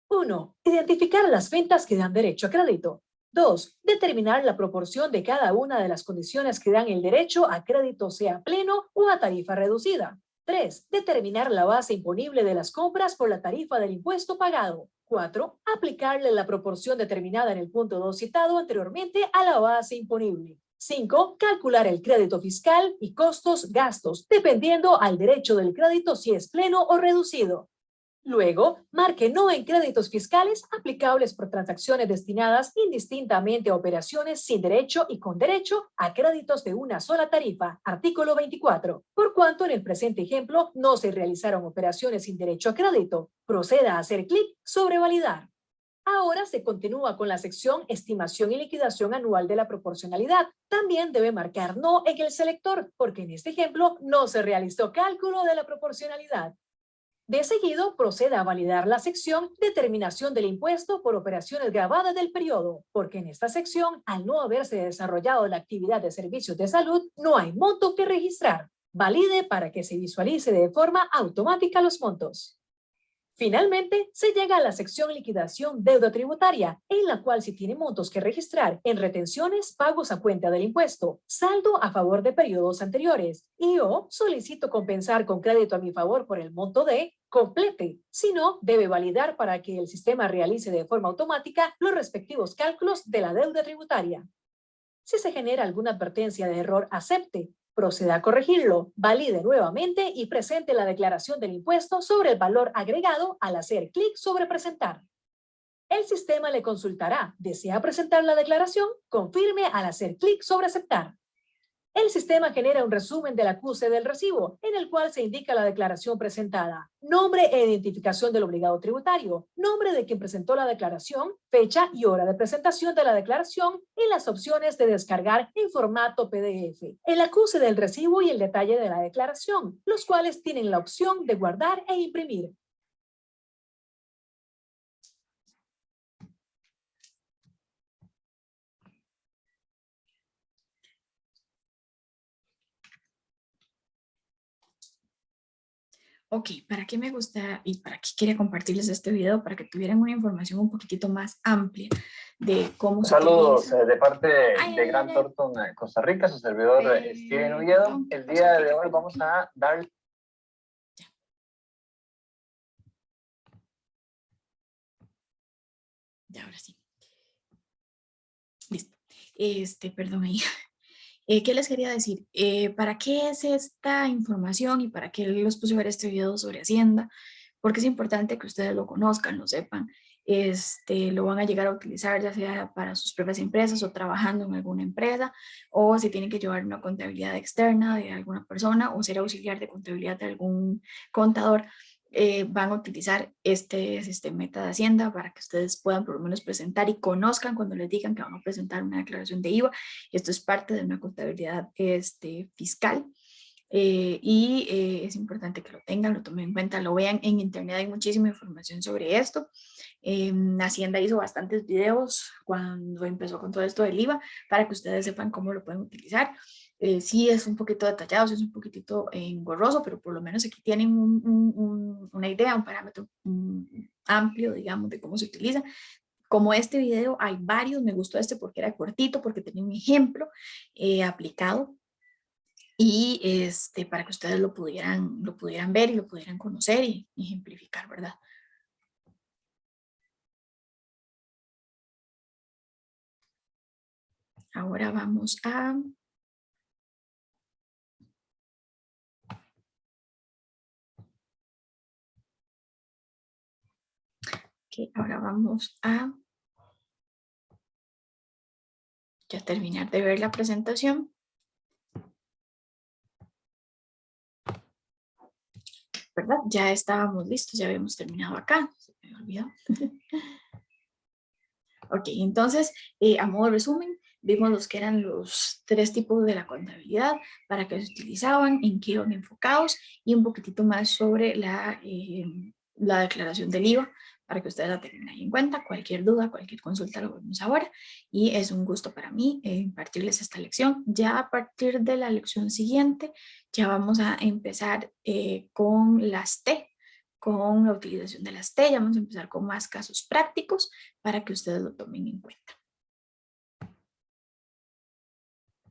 1. Identificar las ventas que dan derecho a crédito. 2. Determinar la proporción de cada una de las condiciones que dan el derecho a crédito, sea pleno o a tarifa reducida. 3. Determinar la base imponible de las compras por la tarifa del impuesto pagado. 4. Aplicarle la proporción determinada en el punto 2 citado anteriormente a la base imponible. 5. Calcular el crédito fiscal y costos, gastos, dependiendo al derecho del crédito si es pleno o reducido. Luego, marque no en créditos fiscales aplicables por transacciones destinadas indistintamente a operaciones sin derecho y con derecho a créditos de una sola tarifa, artículo 24, por cuanto en el presente ejemplo no se realizaron operaciones sin derecho a crédito. Proceda a hacer clic sobre validar. Ahora se continúa con la sección Estimación y liquidación anual de la proporcionalidad. También debe marcar no en el selector, porque en este ejemplo no se realizó cálculo de la proporcionalidad. De seguido, proceda a validar la sección Determinación del impuesto por operaciones grabadas del periodo, porque en esta sección, al no haberse desarrollado la actividad de servicios de salud, no hay monto que registrar. Valide para que se visualice de forma automática los montos. Finalmente, se llega a la sección liquidación deuda tributaria, en la cual si tiene montos que registrar en retenciones, pagos a cuenta del impuesto, saldo a favor de periodos anteriores y o solicito compensar con crédito a mi favor por el monto de, complete. Si no, debe validar para que el sistema realice de forma automática los respectivos cálculos de la deuda tributaria. Si se genera alguna advertencia de error, acepte. Proceda a corregirlo, valide nuevamente y presente la declaración del impuesto sobre el valor agregado al hacer clic sobre presentar. El sistema le consultará, ¿desea presentar la declaración? Confirme al hacer clic sobre aceptar. El sistema genera un resumen del acuse del recibo, en el cual se indica la declaración presentada, nombre e identificación del obligado tributario, nombre de quien presentó la declaración, fecha y hora de presentación de la declaración y las opciones de descargar en formato PDF, el acuse del recibo y el detalle de la declaración, los cuales tienen la opción de guardar e imprimir. Ok, ¿para qué me gusta y para qué quería compartirles este video? Para que tuvieran una información un poquito más amplia de cómo se Saludos utiliza. de parte Ay, de ay, Grant ay, Thornton, Costa Rica, su servidor Steven Oviedo. perdón, ¿qué El pasó día aquí? de ¿Qué hoy pasó vamos aquí? a dar... Ya, ahora sí. Listo. Perdón ahí. ¿Qué les quería decir? ¿Para qué es esta información y para qué les puse a ver este video sobre Hacienda? Porque es importante que ustedes lo conozcan, lo sepan. Lo van a llegar a utilizar ya sea para sus propias empresas o trabajando en alguna empresa, o si tienen que llevar una contabilidad externa de alguna persona o ser auxiliar de contabilidad de algún contador. Van a utilizar este sistema de Hacienda para que ustedes puedan por lo menos presentar y conozcan cuando les digan que van a presentar una declaración de IVA. Esto es parte de una contabilidad fiscal. Es importante que lo tengan, lo tomen en cuenta, lo vean en internet, hay muchísima información sobre esto. Hacienda hizo bastantes videos cuando empezó con todo esto del IVA para que ustedes sepan cómo lo pueden utilizar. Sí es un poquito detallado, sí es un poquitito engorroso, pero por lo menos aquí tienen una idea, un parámetro amplio, digamos, de cómo se utiliza. Como este video hay varios, me gustó este porque era cortito, porque tenía un ejemplo aplicado y para que ustedes lo pudieran ver y lo pudieran conocer y ejemplificar, ¿verdad? Ahora vamos a... ahora vamos a ya terminar de ver la presentación. ¿Verdad? Ya estábamos listos, ya habíamos terminado acá. Se me olvidó. Ok, entonces, a modo de resumen, vimos los que eran los 3 tipos de la contabilidad, para qué se utilizaban, en qué iban enfocados y un poquitito más sobre la declaración del IVA, para que ustedes la tengan ahí en cuenta. Cualquier duda, cualquier consulta lo vemos ahora y es un gusto para mí impartirles esta lección. Ya a partir de la lección siguiente, ya vamos a empezar con las T, con la utilización de las T, ya vamos a empezar con más casos prácticos para que ustedes lo tomen en cuenta.